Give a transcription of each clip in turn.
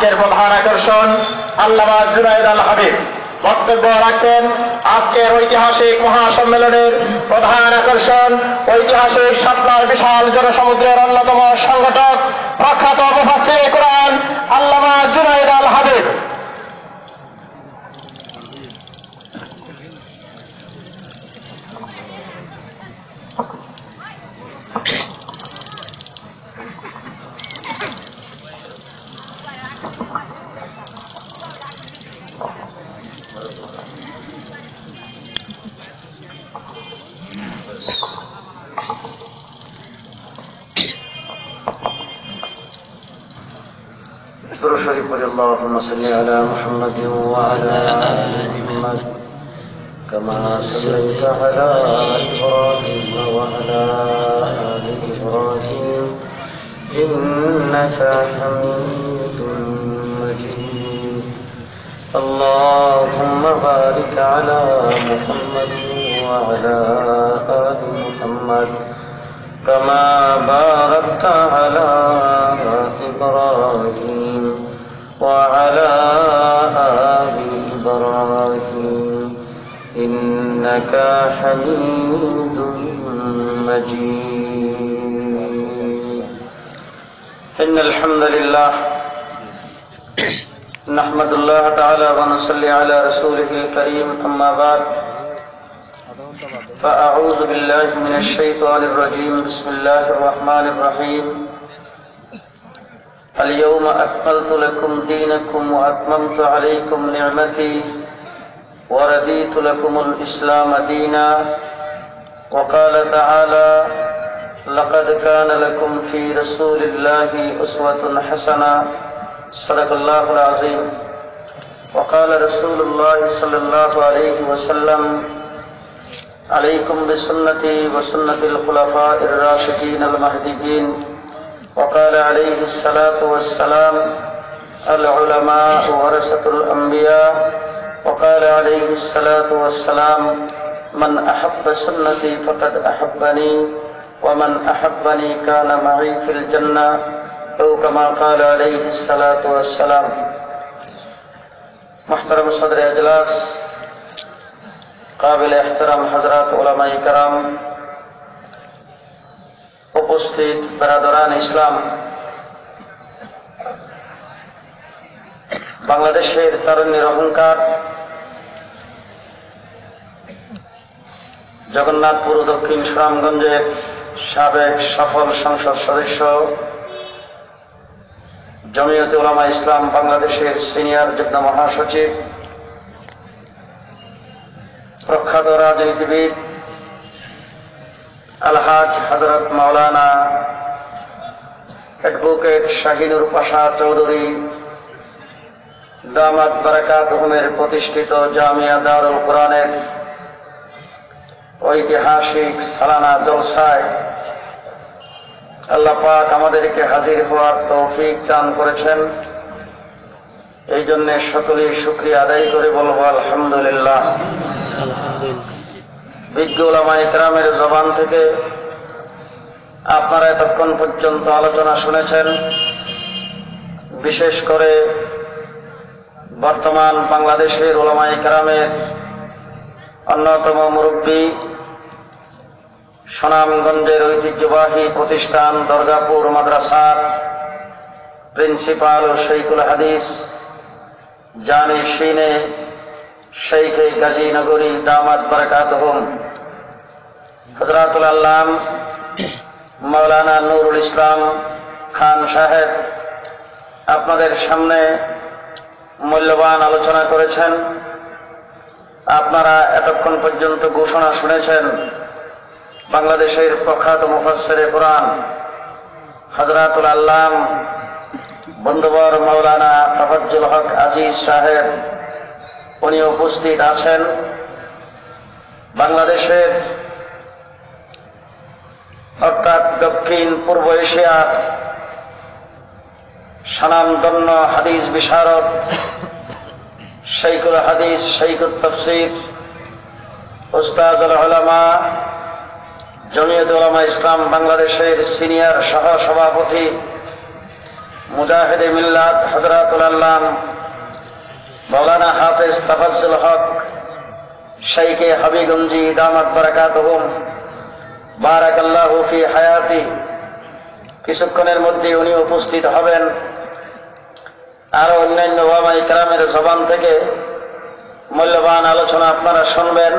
আজকের প্রধান আকর্ষণ আল্লামা জুনায়েদ আল হাবিব বক্তব্য রাখছেন। আজকের ঐতিহাসিক মহাসম্মেলনের প্রধান আকর্ষণ ঐতিহাসিক শাপলার বিশাল জনসমুদ্রের অন্যতম সংগঠক প্রখ্যাত মুফাসসিরে কুরআন আল্লামা জুনায়েদ আল হাবিব। اللهم صل على محمد وعلى آل محمد كما صليت على إبراهيم وعلى آل إبراهيم إنك حميد مجيد اللهم بارك على محمد وعلى آل محمد كما باركت على إبراهيم وعلى آل إبراهيم إنك حميد مجيد إن الحمد لله نحمد الله تعالى ونصلي على رسوله الكريم أما بعد فأعوذ بالله من الشيطان الرجيم بسم الله الرحمن الرحيم اليوم أكملت لكم دينكم وأتممت عليكم نعمتي ورضيت لكم الإسلام دينا وقال تعالى لقد كان لكم في رسول الله أسوة حسنة صدق الله العظيم وقال رسول الله صلى الله عليه وسلم عليكم بسنتي وسنة الخلفاء الراشدين المهديين وقال عليه الصلاة والسلام العلماء ورثة الأنبياء وقال عليه الصلاة والسلام من أحب سنتي فقد أحبني ومن أحبني كان معي في الجنة أو كما قال عليه الصلاة والسلام محترم صدر اجلاس قابل احترام حضرات علماء کرام উপস্থিত বেরাদরান ইসলাম, বাংলাদেশের তারুণ্যের অহংকার জগন্নাথপুর দক্ষিণ সুনামগঞ্জের সাবেক সফল সংসদ সদস্য, জমিয়তে উলামা ইসলাম বাংলাদেশের সিনিয়র যুগ্ম মহাসচিব, প্রখ্যাত রাজনীতিবিদ আলহাজ হযরত মাওলানা অ্যাডভোকেট শাহিনুর পাশা চৌধুরী দামাত বারাকাতুহুমের প্রতিষ্ঠিত জামিয়া দারুল কুরআনের ঐতিহাসিক সালানা জলসায় আল্লাহ পাক আমাদেরকে হাজির হওয়ার তৌফিক দান করেছেন। এই জন্য সকলেই শুকরিয়া আদায় করে বলবো আলহামদুলিল্লাহ। বিজ্ঞ উলামায়ে কেরামের জবান থেকে আপনারা এতক্ষণ পর্যন্ত আলোচনা শুনেছেন। বিশেষ করে বর্তমান বাংলাদেশের উলামায়ে কেরামের অন্যতম মুরব্বী, সুনামগঞ্জের ঐতিহ্যবাহী প্রতিষ্ঠান দরগাপুর মাদ্রাসার প্রিন্সিপাল ও শৈখুল হাদিস জানিশিনে শেখে গাজীনগরী দামাত বারাকাতুহুম হযরতুল আল্লাম মাওলানা নুরুল ইসলাম খান সাহেব আপনাদের সামনে মূল্যবান আলোচনা করেছেন। আপনারা এতক্ষণ পর্যন্ত ঘোষণা শুনেছেন বাংলাদেশের প্রখ্যাত মুফাসসিরে কুরআন হযরতুল আল্লাম বন্ধুবর মাওলানা তাফাজ্জুল হক আজিজ সাহেব, উনি উপস্থিত আছেন। বাংলাদেশের অর্থাৎ দক্ষিণ পূর্ব এশিয়ার স্বনামধন্য হাদিস বিশারদ, শৈখুল হাদিস, শৈখুত তাফসীর, উস্তাদুল উলামা, জমিয়তে উলামা ইসলাম বাংলাদেশের সিনিয়র সহ সভাপতি মুজাহিদে মিল্লাত হযরতুল আল্লাম মাওলানা হাফেজ তাফাজ্জুল হক শাইখে হবিগঞ্জি দামাত বারাকাতুহুম বারাকাল্লাহু ফি হায়াতি, কিছুক্ষণের মধ্যে উনি উপস্থিত হবেন। আরো অন্যান্য ওলামায়ে কেরামের জবান থেকে মূল্যবান আলোচনা আপনারা শুনবেন।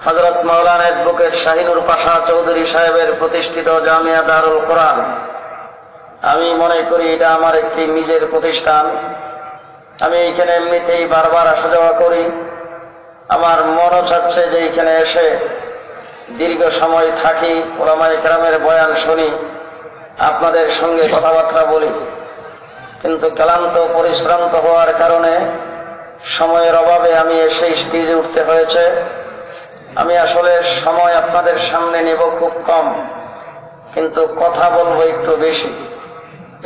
হযরত মাওলানা অ্যাডভোকেট শাহিনুর পাশা চৌধুরী সাহেবের প্রতিষ্ঠিত জামিয়া দারুল কোরআন, আমি মনে করি এটা আমার একটি নিজের প্রতিষ্ঠান। আমি এখানে এমনিতেই বারবার আসা যাওয়া করি। আমার মনও চাচ্ছে যে এখানে এসে দীর্ঘ সময় থাকি, ওলামায়ে কেরামের বয়ান শুনি, আপনাদের সঙ্গে কথাবার্তা বলি। কিন্তু ক্লান্ত পরিশ্রান্ত হওয়ার কারণে সময়ের অভাবে আমি এসে স্টেজে উঠতে হয়েছে। আমি আসলে সময় আপনাদের সামনে নেব খুব কম, কিন্তু কথা বলবো একটু বেশি।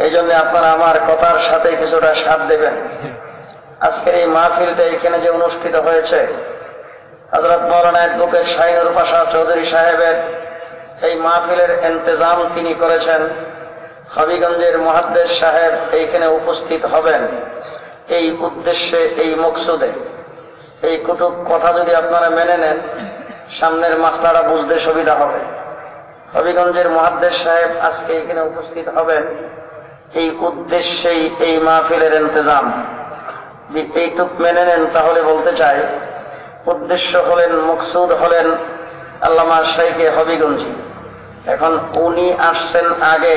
এই জন্য আপনারা আমার কথার সাথে কিছুটা সাথ দেবেন। আজকের এই মাহফিলটা এখানে যে অনুষ্ঠিত হয়েছে, হযরত মাওলানা অ্যাডভোকেট শাহিনুর পাশা চৌধুরী সাহেবের এই মাহফিলের ইন্তজাম তিনি করেছেন। হবিগঞ্জের মুহাদ্দিস সাহেব এইখানে উপস্থিত হবেন এই উদ্দেশ্যে, এই মকসুদে। এই কুতুব কথা যদি আপনারা মেনে নেন, সামনের মাসলাটা বুঝতে সুবিধা হবে। হবিগঞ্জের মুহাদ্দিস সাহেব আজকে এখানে উপস্থিত হবেন এই উদ্দেশ্যেই এই মাহফিলের ইন্তজাম। এইটুক মেনে নেন তাহলে বলতে চাই, উদ্দেশ্য হলেন, মকসুদ হলেন আল্লামা শাইখে হবিগঞ্জি। এখন উনি আসছেন আগে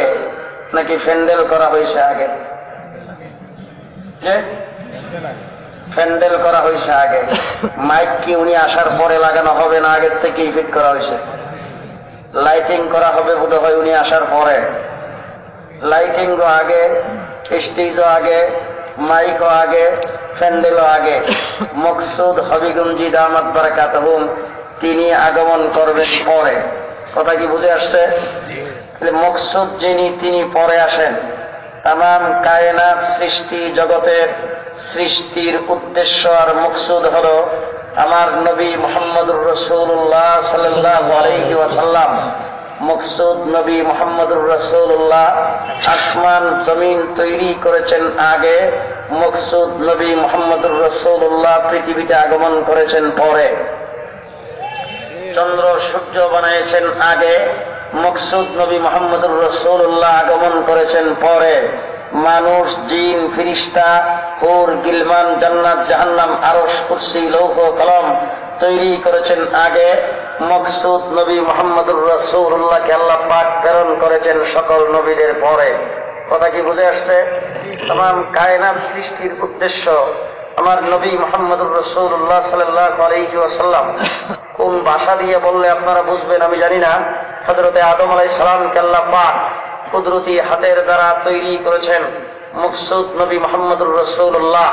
নাকি প্যান্ডেল করা হয়েছে আগে? প্যান্ডেল করা হয়েছে আগে। মাইক কি উনি আসার পরে লাগানো হবে না আগের থেকেই ফিট করা হয়েছে? লাইটিং করা হবে বোধ হয় উনি আসার পরে। লাইটিংও আগে, স্টেজও আগে, মাইকও আগে, প্যান্ডেলও আগে। মকসুদ হবিগঞ্জি দামাত বারাকাতুহুম তিনি আগমন করবেন পরে। কথা কি বুঝে আসছে? মকসুদ যিনি, তিনি পরে আসেন। তামাম কায়নাত সৃষ্টি জগতের সৃষ্টির উদ্দেশ্য আর মকসুদ হলো আমার নবী মুহাম্মদুর রাসূলুল্লাহ সাল্লাল্লাহু আলাইহি ওয়াসাল্লাম। মকসুদ নবী মুহাম্মদুর রাসূলুল্লাহ আসমান জমিন তৈরি করেছেন আগে, মকসুদ নবী মুহাম্মদুর রাসূলুল্লাহ পৃথিবীতে আগমন করেছেন পরে। চন্দ্র সূর্য বানিয়েছেন আগে, মকসুদ নবী মুহাম্মদুর রাসূলুল্লাহ আগমন করেছেন পরে। মানুষ, জিন, ফেরেশতা, হুর, গিলমান, জান্নাত, জাহান্নাম, আরশ, কুরসি, লৌহ, কলম তৈরি করেছেন আগে, মকসুদ নবী মুহাম্মদুর রাসূলুল্লাহকে আল্লাহ পাক প্রেরণ করেছেন সকল নবীদের পরে। কথা কি বুঝে আসছে? তামাম কায়নাত সৃষ্টির উদ্দেশ্য আমার নবী মুহাম্মদুর রাসূলুল্লাহ সাল্লাল্লাহু আলাইহি ওয়াসাল্লাম। কোন ভাষা দিয়ে বললে আপনারা বুঝবেন আমি জানি না। হযরতে আদম আলাইহিস সালামকে আল্লাহ পাক কুদরতি হাতের দ্বারা তৈরি করেছেন। মকসুদ নবী মুহাম্মদুর রাসূলুল্লাহ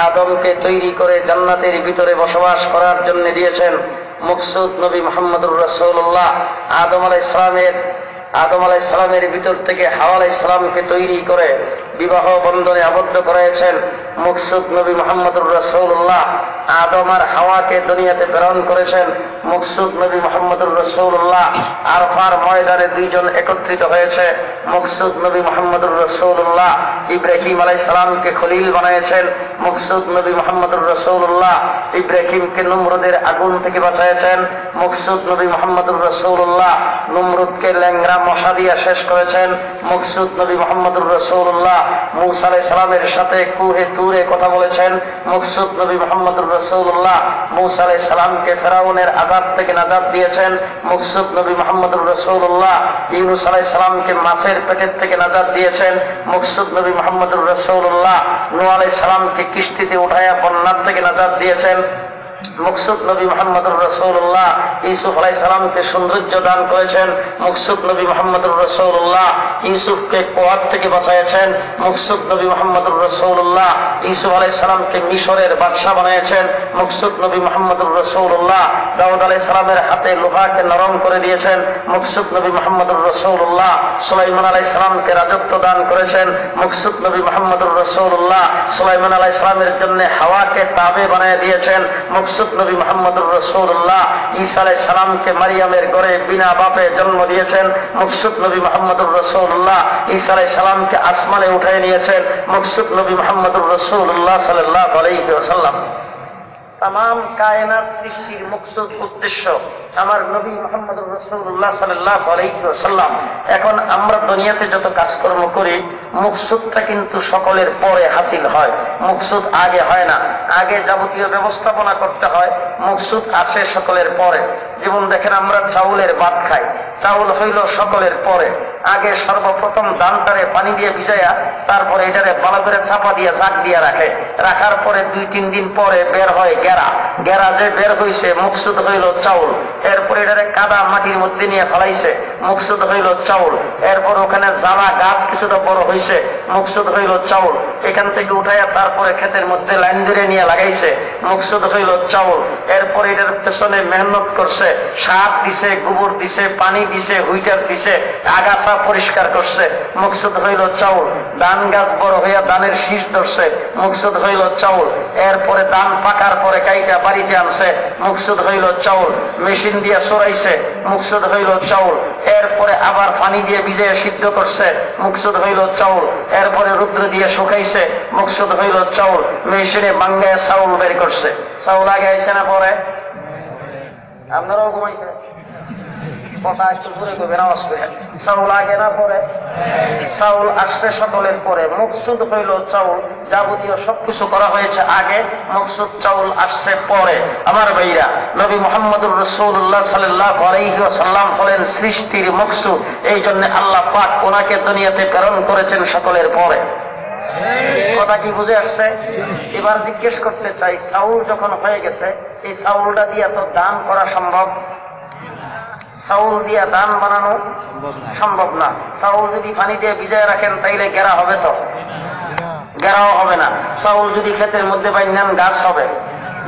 আদমকে তৈরি করে জান্নাতের ভিতরে বসবাস করার জন্য দিয়েছেন। মকসুদ নবী মুহাম্মদুর রাসূলুল্লাহ আদম আলাইহিস সালামের ভিতর থেকে হাওয়া আলাইহিস সালামকে তৈরি করে বিবাহ বন্ধনে আবদ্ধ করেছেন। মকসুদ নবী মুহাম্মদুর রাসূলুল্লাহ আদম আর হাওয়াকে দুনিয়াতে প্রেরণ করেছেন। মকসুদ নবী মুহাম্মদুর রাসূলুল্লাহ আরফার ময়দানে দুইজন একত্রিত হয়েছে। মকসুদ নবী মুহাম্মদুর রাসূলুল্লাহ ইব্রাহিম আলাইহিস সালামকে খলিল বানিয়েছেন। মকসুদ নবী মুহাম্মদুর রাসূলুল্লাহ ইব্রাহিমকে নমরুদের আগুন থেকে বাঁচিয়েছেন। মকসুদ নবী মুহাম্মদুর রাসূলুল্লাহ নমরুদকে ল্যাংড়া মশা দিয়ে শেষ করেছেন। মকসুদ নবী মুহাম্মদুর রাসূলুল্লাহ মূসা আলাইহিস সালামের সাথে কুহে তুরে কথা বলেছেন। মকসুদ নবী মুহাম্মদুর রাসূলুল্লাহ মূসা আলাইহিস সালামকে ফেরাউনের আযাব থেকে নাজাত দিয়েছেন। মকসুদ নবী মুহাম্মদুর রাসূলুল্লাহ ইউনূস আলাইহিস সালামকে মাছের পেটের থেকে নাজাত দিয়েছেন। মকসুদ নবী মুহাম্মদুর রাসূলুল্লাহ নূহ আলাইহিস সালামকে কিস্তিতে উঠায়া বন্যার থেকে নাজাত দিয়েছেন। মকসুদ নবী মুহাম্মদুর রাসূলুল্লাহ ইউসুফ আলাইহিস সালামকে সৌন্দর্য দান করেছেন। মকসুদ নবী মুহাম্মদুর রাসূলুল্লাহ ইউসুফকে কুয়ার থেকে বাঁচিয়েছেন। মকসুদ নবী মুহাম্মদুর রাসূলুল্লাহ ইউসুফ আলাইহিস সালামকে মিশরের বাদশা বানিয়েছেন। মকসুদ নবী মুহাম্মদুর রাসূলুল্লাহ দাউদ আলাইহিস সালামের হাতে লোহাকে নরম করে দিয়েছেন। মকসুদ নবী মুহাম্মদুর রাসূলুল্লাহ সুলাইমান আলাইহিস সালামকে রাজত্ব দান করেছেন। মকসুদ নবী মুহাম্মদুর রাসূলুল্লাহ সুলাইমান আলাইহিস সালামের জন্য হাওয়াকে তাবে বানিয়ে দিয়েছেন। মকসুদ নবী মুহাম্মদুর রাসূলুল্লাহ ঈসা আলাইহিস সালামকে মারিয়ামের ঘরে বিনা বাপে জন্ম দিয়েছেন। মকসুদ নবী মুহাম্মদুর রাসূলুল্লাহ ঈসা আলাইহিস সালামকে আসমানে উঠায় নিয়েছেন। মকসুদ নবী মুহাম্মদুর রাসূলুল্লাহ সাল্লাল্লাহু আলাইহি ওয়াসাল্লাম। তাম কায়নাত সৃষ্টির মকসুদ উদ্দেশ্য আমার নবী মুহাম্মদুর রাসূলুল্লাহ সাল্লাল্লাহু আলাইহি ওয়াসাল্লাম। এখন আমরা দুনিয়াতে যত কাজকর্ম করি মকসুদটা কিন্তু সকলের পরে হাসিল হয়, মকসুদ আগে হয় না। আগে যাবতীয় ব্যবস্থাপনা করতে হয়, মকসুদ আসে সকলের পরে। যেমন দেখেন আমরা চাউলের ভাত খাই, চাউল হইল সকলের পরে। আগে সর্বপ্রথম ধানটারে পানি দিয়ে ভিজাইয়া তারপরে এটারে ভালো করে চাপা দিয়ে জাগ দিয়ে রাখে, রাখার পরে 2-3 দিন পরে বের হয় গেরা। গেরা যে বের হইছে মকসুদ হইল চাউল। এরপরে এটারে কাদা মাটির মধ্যে নিয়ে ফেলাইছে, মকসুদ হইল চাউল। এরপর ওখানে জ্বালা গাছ কিছুটা বড় হইছে, মকসুদ হইল চাউল। এখান থেকে উঠাইয়া তারপরে ক্ষেতের মধ্যে লাইন ধরে নিয়ে লাগাইছে, মকসুদ হইল চাউল। এরপরে এটার পেছনে মেহনত করছে, সার দিছে, গোবর দিছে, পানি দিছে, হুইটার দিছে, আগাছা পরিষ্কার করছে, মকসুদ হইল চাউল। ধান গাছ বড় হইয়া ধানের শীষ ধরছে, মকসুদ হইল চাউল। এরপরে ধান পাকার পরে কাইটা বাড়িতে আনছে, মকসুদ হইল চাউল। মেশিন দিয়ে সরাইছে, মকসুদ হইল চাউল। এরপরে আবার পানি দিয়ে ভিজে সিদ্ধ করছে, মকসুদ হইল চাউল। এরপরে রুদ্র দিয়ে শুকাইছে, মকসুদ হইল চাউল। মেশিনে বাঙ্গায় চাউল বের করছে। চাউল আগে আইছে না পরে? আপনারাও ঘুমাইছেন? কথা একটু জোরে করবেন, আওয়াজ করে। চাউল আগে না পরে? চাউল আসছে সকলের পরে, মকসুদ হইল চাউল। যাবতীয় সবকিছু করা হয়েছে আগে, মকসুদ চাউল আসছে পরে। আমার ভাইরা, নবী মুহাম্মদুর রাসূলুল্লাহ সাল্লাল্লাহু আলাইহি ওয়াসাল্লাম হলেন সৃষ্টির মকসুদ। এই জন্য আল্লাহ পাক ওনাকে দুনিয়াতে প্রেরণ করেছেন সকলের পরে। কথা কি বুঝে আসছে? এবার জিজ্ঞেস করতে চাই, চাউল যখন হয়ে গেছে, এই চাউলটা দিয়ে তো দান করা সম্ভব? চাউল দিয়া দান বানানো সম্ভব না। চাউল যদি পানি দিয়ে ভিজায় রাখেন তাইলে গেরা হবে? তো গেরাও হবে না। চাউল যদি ক্ষেতের মধ্যে বাইনান গাছ হবে?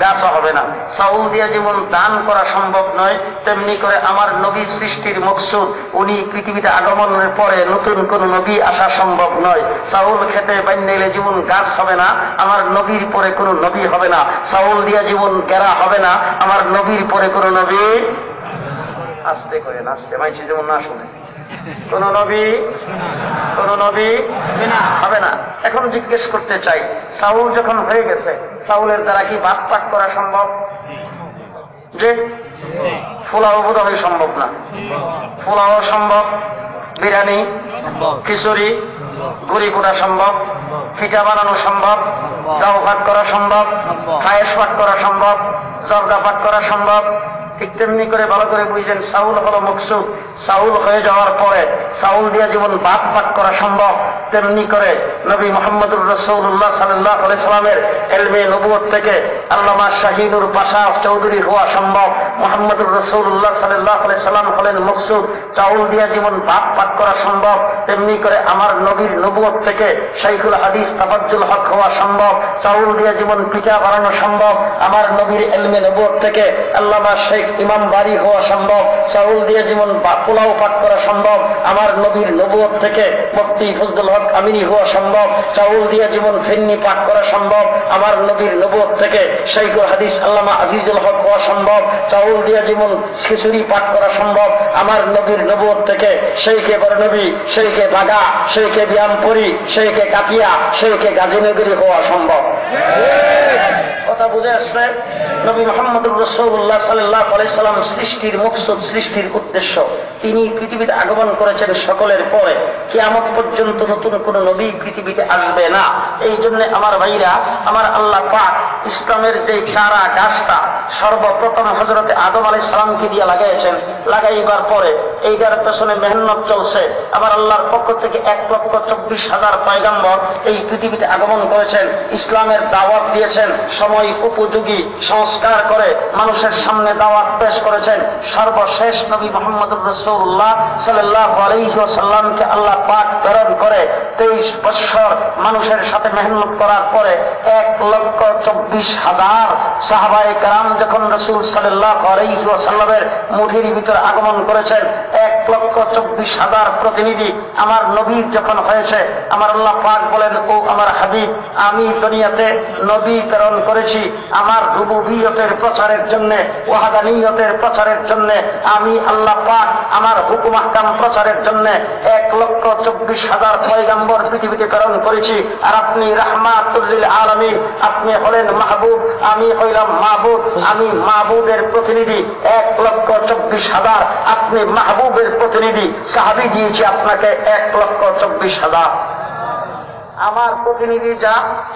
গাছও হবে না। চাউল দিয়ে যেমন দান করা সম্ভব নয়, তেমনি করে আমার নবী সৃষ্টির মকসুদ, উনি পৃথিবীতে আগমনের পরে নতুন কোন নবী আসা সম্ভব নয়। চাউল খেতে বানাইলে যেমন গাছ হবে না, আমার নবীর পরে কোন নবী হবে না। চাউল দিয়ে যেমন গেরা হবে না, আমার নবীর পরে কোন নবী, আস্তে করে নাচতে মাইছে যেমন না শুনে, কোন নবী হবে না। এখন জিজ্ঞেস করতে চাই, চাউল যখন হয়ে গেছে, চাউলের দ্বারা কি ভাত পাক করা সম্ভব? যে পোলাও বোধ হয় সম্ভব না। পোলাও সম্ভব, বিরিয়ানি, খিচুড়ি, গুড়ি কোটা সম্ভব, পিঠা বানানো সম্ভব, চাউ ভাত করা সম্ভব, পায়েস ভাত করা সম্ভব, জর্দা ভাত করা সম্ভব। ঠিক তেমনি করে ভালো করে বুঝছেন, চাউল হলো মকসুদ। চাউল হয়ে যাওয়ার পরে চাউল দিয়ে যেমন ভাত পাক করা সম্ভব, তেমনি করে নবী মুহাম্মদুর রাসূলুল্লাহ সাল্লাল্লাহু আলাইহি সাল্লামের ইলমে নবুয়ত থেকে আল্লামা শাহীনুর পাশা চৌধুরী হওয়া সম্ভব। মুহাম্মদুর রাসূলুল্লাহ সাল্লাল্লাহু আলাইহি সাল্লাম হলেন মকসুদ। চাউল দিয়ে যেমন ভাত পাক করা সম্ভব, তেমনি করে আমার নবীর নবুয়ত থেকে শাইখুল হাদিস তাফাজ্জুল হক হওয়া সম্ভব। চাউল দিয়ে যেমন পিঠা বানানো সম্ভব, আমার নবীর ইলমে নবুয়ত থেকে আল্লামা শেখ ইমাম বাড়ি হওয়া সম্ভব। চাউল দিয়ে যেমন পোলাও পাক করা সম্ভব, আমার নবীর নবুয়ত থেকে মুফতি ফজলুল হক আমিনী হওয়া সম্ভব। চাউল দিয়ে যেমন ফিন্নি পাক করা সম্ভব, আমার নবীর নবুয়ত থেকে শাইখুল হাদিস আল্লামা আজিজুল হক হওয়া সম্ভব। চাউল দিয়ে যেমন খিচুড়ি পাক করা সম্ভব, আমার নবীর নবুয়ত থেকে শেখে বরনবী, শেখে বাগা, শেখে বিয়ামপুরি, শেখে কাতিয়া, শেখে গাজীনগরী হওয়া সম্ভব। কথা বুঝে আসছে? নবী মুহাম্মদুর রাসূলুল্লাহ সাল্লাল্লাহু আলাইহি সাল্লাম সৃষ্টির মকসুদ, সৃষ্টির উদ্দেশ্য। তিনি পৃথিবীতে আগমন করেছেন সকলের পরে। কিয়ামত পর্যন্ত নতুন কোন নবী পৃথিবীতে আসবে না। এই জন্য আমার ভাইরা, আমার আল্লাহ পাক ইসলামের যে চারা গাছটা সর্বপ্রথম হযরতে আদম আলাইহিস সালামকে দিয়ে লাগাইছেন, লাগাইবার পরে এইটার পেছনে মেহনত চলছে। আবার আল্লাহর পক্ষ থেকে 1,24,000 পয়গম্বর এই পৃথিবীতে আগমন করেছেন, ইসলামের দাওয়াত দিয়েছেন, সময় উপযোগী সংস্কার করে মানুষের সামনে দাওয়াত পেশ করেছেন। সর্বশেষ নবী মুহাম্মদুর রাসূলুল্লাহ সাল্লাল্লাহু আলাইহি ওয়াসাল্লামকে আল্লাহ পাক প্রেরণ করে 23 বছর মানুষের সাথে মেহনত করার পরে 1,24,000 সাহাবায়ে কেরাম যখন রাসূল সাল্লাল্লাহু আলাইহি ওয়াসাল্লামের মুঠির ভিতর আগমন করেছেন, 1,24,000 প্রতিনিধি আমার নবীর যখন হয়েছে, আমার আল্লাহ পাক বলেন, ও আমার হাবিব, আমি দুনিয়াতে নবী প্রেরণ করেছি আমার রুবুবিয়তের প্রচারের জন্য, ওয়াহদানিয়তের প্রচারের জন্য। আমি আল্লাহ পাক আমার হুকুম আহকাম প্রচারের জন্য 1,24,000 পয়গম্বর পৃথিবীতে প্রেরণ করেছি। আর আপনি রাহমাতুল লিল আলামিন, আপনি হলেন মাহবুব, আমি হইলাম মাহবুব। আমি মাহবুবের প্রতিনিধি 1,24,000, আপনি মাহবুবের প্রতিনিধি। সাহাবী দিয়েছি আপনাকে 1,24,000। আমার প্রতিনিধি যা,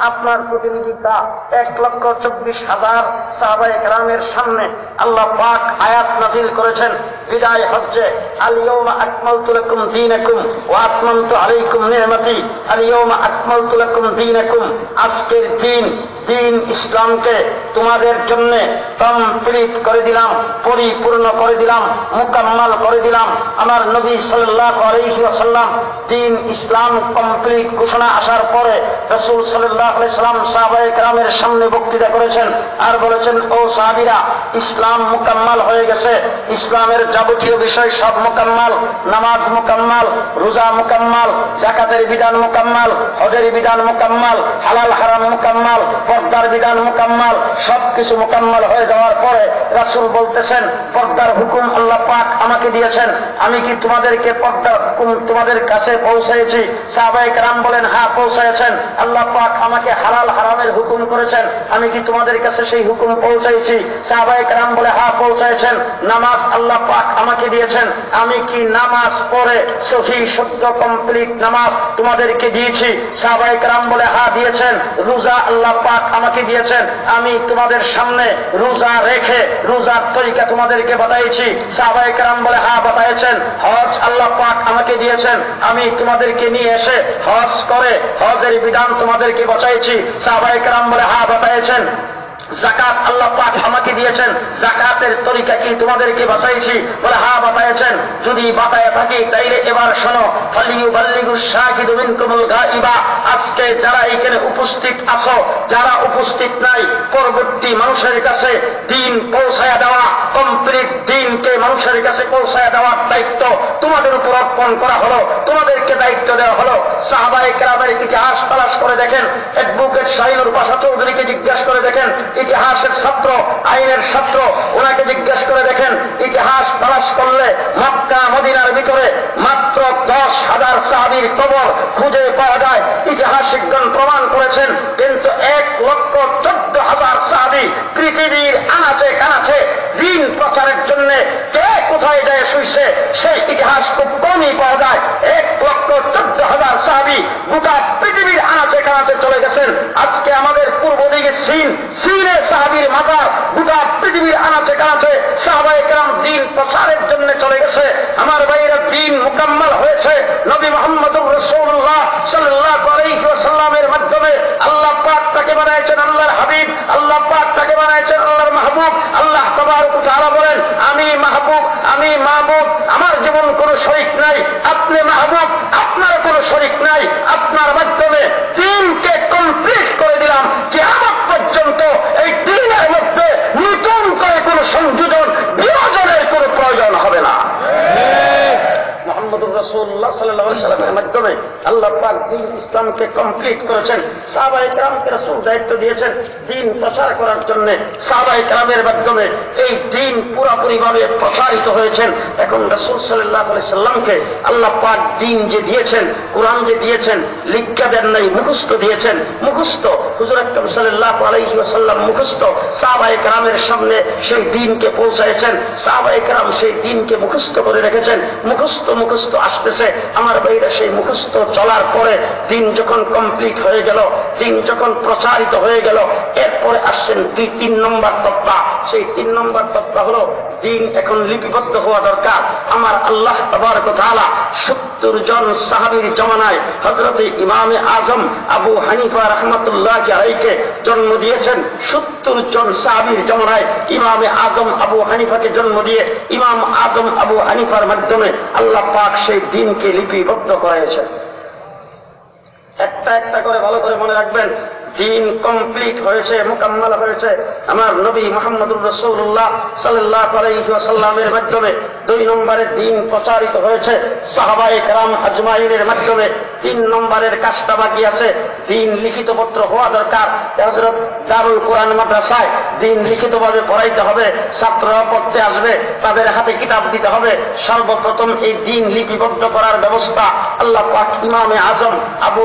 আপনার প্রতিনিধি তা। 1,24,000 সাহাবায়ে কেরামের সামনে আল্লাহ পাক আয়াত নাযিল করেছেন বিদায় হজ্জে, আল ইয়াউমা আকমালতু লাকুম দীনাকুম ওয়া আতমামতু আলাইকুম নি'মাতি, আল ইয়াউমা আকমালতু লাকুম দীনাকুম। আজকের দিন, দিন ইসলামকে তোমাদের জন্য কমপ্লিট করে দিলাম, পরিপূর্ণ করে দিলাম, মুকাম্মাল করে দিলাম। আমার নবী সাল্লাল্লাহু আলাইহি ওয়াসাল্লাম দিন ইসলাম কমপ্লিট ঘোষণা আসার পরে রাসূল সাল্লাল্লাহু আলাইহি সাল্লাম সাহাবায়ে কেরামের সামনে বক্তৃতা করেছেন আর বলেছেন, ও সাহাবীরা, ইসলাম মুকাম্মাল হয়ে গেছে, ইসলামের যাবতীয় বিষয় সব মুকাম্মাল। নামাজ মুকাম্মাল, রোজা মুকাম্মাল, যাকাতের বিধান মুকাম্মাল, হজের বিধান মুকাম্মাল, হালাল হারাম মুকাম্মাল, পর্দার বিধান মুকাম্মাল। সবকিছু মুকাম্মাল হয়ে যাওয়ার পরে রাসূল বলতেছেন, পর্দার হুকুম আল্লাহ পাক আমাকে দিয়েছেন, আমি কি তোমাদেরকে পর্দার হুকুম তোমাদের কাছে পৌঁছাইছি? সাহাবায়ে কেরাম বলেন, হ্যাঁ পৌঁছাইছেন। আল্লাহ পাক আমাকে হালাল হারামের হুকুম করেছেন, আমি কি তোমাদের কাছে সেই হুকুম পৌঁছাইছি? সাহাবায়ে কেরাম বলে, হ্যাঁ পৌঁছাইছেন। নামাজ আল্লাহ পাক আমাকে দিয়েছেন, আমি কি নামাজ পড়ে সহিহ শুদ্ধ কমপ্লিট নামাজ তোমাদেরকে দিয়েছি? সাহাবায়ে কেরাম বলে, হ্যাঁ দিয়েছেন। রোজা আল্লাহ পাক আমাকে দিয়েছেন, আমি তোমাদের সামনে রোজা রেখে রোজার তরিকা তোমাদেরকে বাতাইছি। সাহাবায়ে কেরাম বলে, হ্যাঁ বাতাইছেন। হজ আল্লাহ পাক আমাকে দিয়েছেন, আমি তোমাদেরকে নিয়ে এসে হজ করে হজের বিধান তোমাদেরকে বাতাইছি। সাহাবায়ে কেরাম বলে, হ্যাঁ বাতাইছেন। যাকাত আল্লাহ পাক আমাকে দিয়েছেন, যাকাতের তরিকা কি তোমাদেরকে বাতাইছি? বলে, হ্যাঁ বাতাইছেন। যদি বাতায় থাকি তাইলে এবার শোনো, ফালিয়ুবাল্লিগুশ শাহিদু মিনকুমুল গায়িবা। আজকে যারা এখানে উপস্থিত আছো, যারা উপস্থিত নাই, পরবর্তী মানুষের কাছে দিন পৌঁছায়া দেওয়া, কমপ্লিট দিনকে মানুষের কাছে পৌঁছায়া দেওয়ার দায়িত্ব তোমাদের উপর অর্পণ করা হলো, তোমাদেরকে দায়িত্ব দেওয়া হলো। সাহাবায়ে কেরামের ইতিহাস তালাশ করে দেখেন, অ্যাডভোকেট শাহিনুর পাশা চৌধুরীকে জিজ্ঞাসা করে দেখেন, ইতিহাসের ছাত্র, আইনের ছাত্র, ওনাকে জিজ্ঞাসা করে দেখেন। ইতিহাস তালাশ করলে মক্কা মদিনার ভিতরে মাত্র 10,000 সাহাবীর কবর খুঁজে পাওয়া যায়। ইতিহাসিকগণ প্রমাণ করেছেন, কিন্তু 1,14,000 সাহাবী পৃথিবীর আনাচে কানাচে দিন প্রচারের জন্য কে কোথায় যায় শুইছে, সেই ইতিহাস খুব কমই পাওয়া যায়। 1,14,000 সাহাবী গোটা পৃথিবীর আনাচে কানাচে চলে গেছেন। আজকে আমাদের পূর্ব দিকে চীনে সাহাবীর মাজার, গোটা পৃথিবীর আনাচে কানাচে সাহাবায়ে কেরাম দিন প্রচারের জন্য চলে গেছে। আমার ভাইয়েরা, দিন মুকাম্মাল হয়েছে নবী মুহাম্মদুর রাসূলুল্লাহ সাল্লাল্লাহু আলাইহি ওয়াসাল্লামের মাধ্যমে। আল্লাহ পাক তাকে বানাইছেন আল্লাহর হাবিব, আল্লাহ পাক তাকে বানাইছেন আল্লাহর মাহবুব। আল্লাহ তাবারক ওয়া তাআলা বলেন, আমি মাহবুব, আমি মাহবুব, আমার যেমন কোনো শরীক নাই, আপনি মাহবুব, আপনার কোনো শরীক নাই। আপনার মাধ্যমে দিনকে কমপ্লিট করে দিলাম। কিয়ামত পর্যন্ত এই দিনের মধ্যে নতুন করে কোনো সংযোজন বিয়োজনের কোনো প্রয়োজন হবে না। মুহাম্মদুর রাসূলুল্লাহ সাল্লাল্লাহু আলাইহি ওয়াসাল্লামের মাধ্যমে আল্লাহ পাক দিন ইসলামকে কমপ্লিট করেছেন। সাহাবায়ে কেরামকে রাসূল দায়িত্ব দিয়েছেন দিন প্রচার করার জন্য। সাহাবায়ে কেরামের মাধ্যমে এই দিন পুরোপুরিভাবে প্রচারিত হয়েছেন। এখন রাসূল সাল্লাল্লাহু আলাইহি ওয়াসাল্লামকে আল্লাহ পাক দিন যে দিয়েছেন, কোরআন যে দিয়েছেন, লিখা দেন নাই, মুখস্থ দিয়েছেন। মুখস্থ হুজুর আকরাম সাল্লাল্লাহু আলাইহি ওয়াসাল্লাম মুখস্থ সাহাবায়ে কেরামের সামনে সেই দিনকে পৌঁছায়ছেন। সাহাবায়ে কেরাম সেই দিনকে মুখস্থ করে রেখেছেন। মুখস্থ আসতেছে। আমার ভাইরা, সেই মুখস্থ চলার পরে দিন যখন কমপ্লিট হয়ে গেল, দিন যখন প্রচারিত হয়ে গেল, এরপরে আসছেন 2-3 নম্বর তত্ত্বা। সেই 3 নম্বর তত্ত্বা হলো দিন এখন লিপিবদ্ধ হওয়া দরকার। আমার আল্লাহ তাবারক ওয়া তাআলা 70 জন সাহাবীর জমানায় হযরতে ইমামে আজম আবু হানিফা রাহমাতুল্লাহি আলাইহিকে জন্ম দিয়েছেন। 70 জন সাহাবীর জমানায় ইমামে আজম আবু হানিফাকে জন্ম দিয়ে ইমাম আজম আবু হানিফার মাধ্যমে আল্লাহ পাক সেই দিনকে লিপিবদ্ধ করেছেন। একটা একটা করে ভালো করে মনে রাখবেন। দিন কমপ্লিট হয়েছে, মুকাম্মাল হয়েছে আমার নবী মুহাম্মদুর রাসূলুল্লাহ সাল্লাল্লাহু আলাইহি ওয়াসাল্লামের মাধ্যমে। 2 নম্বরে দিন প্রচারিত হয়েছে সাহাবায়ে কেরাম আজমাইনের মাধ্যমে। 3 নম্বরের কাজটা বাকি আছে, দিন লিখিত পত্র হওয়া দরকার। হযরত দারুল কোরআন মাদ্রাসায় দিন লিখিতভাবে পড়াইতে হবে, ছাত্ররা পড়তে আসবে, তাদের হাতে কিতাব দিতে হবে। সর্বপ্রথম এই দিন লিপিবদ্ধ করার ব্যবস্থা আল্লাহ পাক ইমামে আজম আবু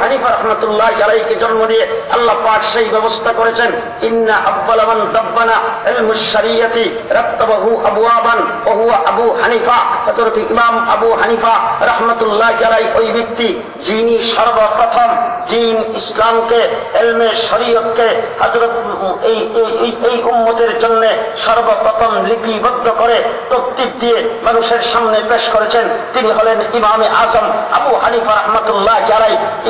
হানিফা রাহমাতুল্লাহ আলাইহিকে জন্ম দিয়ে আল্লাহ পাক সেই ব্যবস্থা করেছেন। ইন্না আফদালা মান দাব্বানা ইলমুশ শরিয়াতি রাত্তাবাহু আবওয়াবান ওয়া হুয়া আবু হানিফা। হযরত ইমাম আবু হানিফা রাহমাতুল্লাহ আলাইহি ওই ব্যক্তি যিনি সর্বপ্রথম দ্বীন ইসলামকে, ইলমে শরীয়তকে হযরত এই উম্মতের জন্য সর্বপ্রথম লিপিবদ্ধ করে তরতিব দিয়ে মানুষের সামনে পেশ করেছেন। তিনি হলেন ইমামে আজম আবু হানিফা রাহমাতুল্লাহ আলাইহি।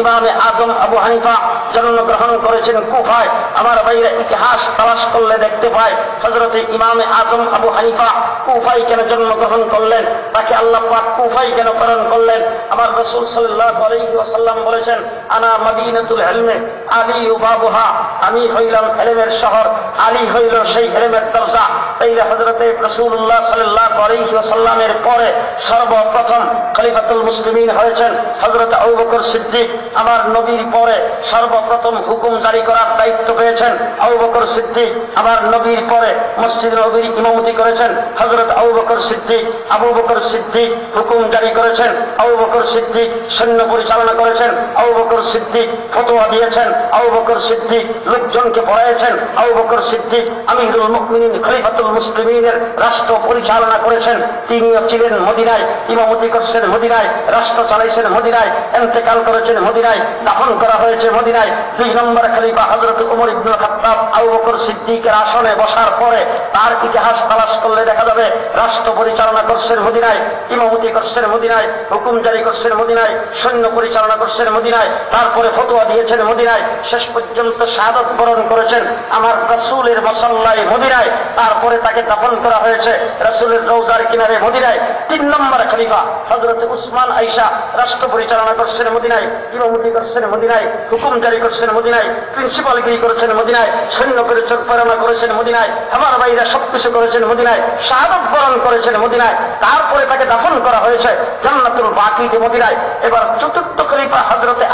ইমামে আজম আবু হানিফা জন্মগ্রহণ করেছেন কুফায়। আমার ভাইরা ইতিহাস তালাশ করলে দেখতে পায় হযরত ইমামে আজম আবু হানিফা কুফায় কেন জন্মগ্রহণ করলেন, তাকে আল্লাহ পাক কুফায় কেন প্রেরণ করলেন। আমার রাসূল সাল্লাল্লাহু আলাইহি ওয়াসাল্লাম বলেছেন, আনা মাদিনাতুল ইলমি আলী বাবুহা, আমি হইলাম ইলমের শহর, আলী হইল সেই ইলমের দরজা। তাইলে হযরতে রাসূলুল্লাহ সাল্লাল্লাহু আলাইহি ওয়াসাল্লামের পরে সর্বপ্রথম খলিফাতুল মুসলিমিন হয়েছেন হযরত আবু বকর সিদ্দিক। আমার নবীর পরে সর্বপ্রথম হুকুম জারি করার দায়িত্ব পেয়েছেন আবু বকর সিদ্দিক। আমার নবীর পরে মসজিদ নববীর ইমামতি করেছেন হযরত আবু বকর সিদ্দিক। আবু বকর সিদ্দিক হুকুম জারি করেছেন, আবু বকর সিদ্দিক সৈন্য পরিচালনা করেছেন, আবু বকর সিদ্দিক ফতোয়া দিয়েছেন, আবু বকর সিদ্দিক লোকজনকে পড়াইয়েছেন, আবু বকর সিদ্দিক আমিরুল মুমিনিন খলিফাতুল মুসলিমিনের রাষ্ট্র পরিচালনা করেছেন। তিনিও ছিলেন মদিনায়, ইমামতি করছেন মদিনায়, রাষ্ট্র চালাইছেন মদিনায়, ইন্তেকাল করেছেন মদিনায়, দাফন করা হয়েছে মদিনায়। 2 নম্বর খলিফা হযরত ওমর ইবনে খাত্তাব আবু বকর সিদ্দিকের আসনে বসার পরে তার ইতিহাস তালাশ করলে দেখা যাবে রাষ্ট্র পরিচালনা করছেন মদিনায়, ইমামতি করছেন মদিনায়, হুকুম জারি করছেন মদিনায়, সৈন্য পরিচালনা করছেন মদিনায়, তারপরে ফতোয়া দিয়েছেন মদিনায়, শেষ পর্যন্ত শাহাদাত বরণ করেছেন আমার রাসূলের মুসাল্লায় মদিনায়। তারপরে তাকে দাফন করা হয়েছে রাসূলের রওজার কিনারে মদিনায়। 3 নম্বর খলিফা হযরত উসমান আয়েশা রাষ্ট্র পরিচালনা করছেন মদিনায়, ইমামতি করছেন মদিনায়, হুকুম জারি করছেন মদিনায়, প্রিন্সিপালগিরি করেছেন মদিনায়, সৈন্য পরিচালনা করেছেন মদিনায়, আমার ভাইরা সবকিছু করেছেন মদিনায়, শাহাদাত বরণ করেছেন মদিনায়। তারপরে তাকে দাফন করা হয়েছে জান্নাতুল বাকিতে মদিনায়। এবার 4র্থ খলিফা হযরতে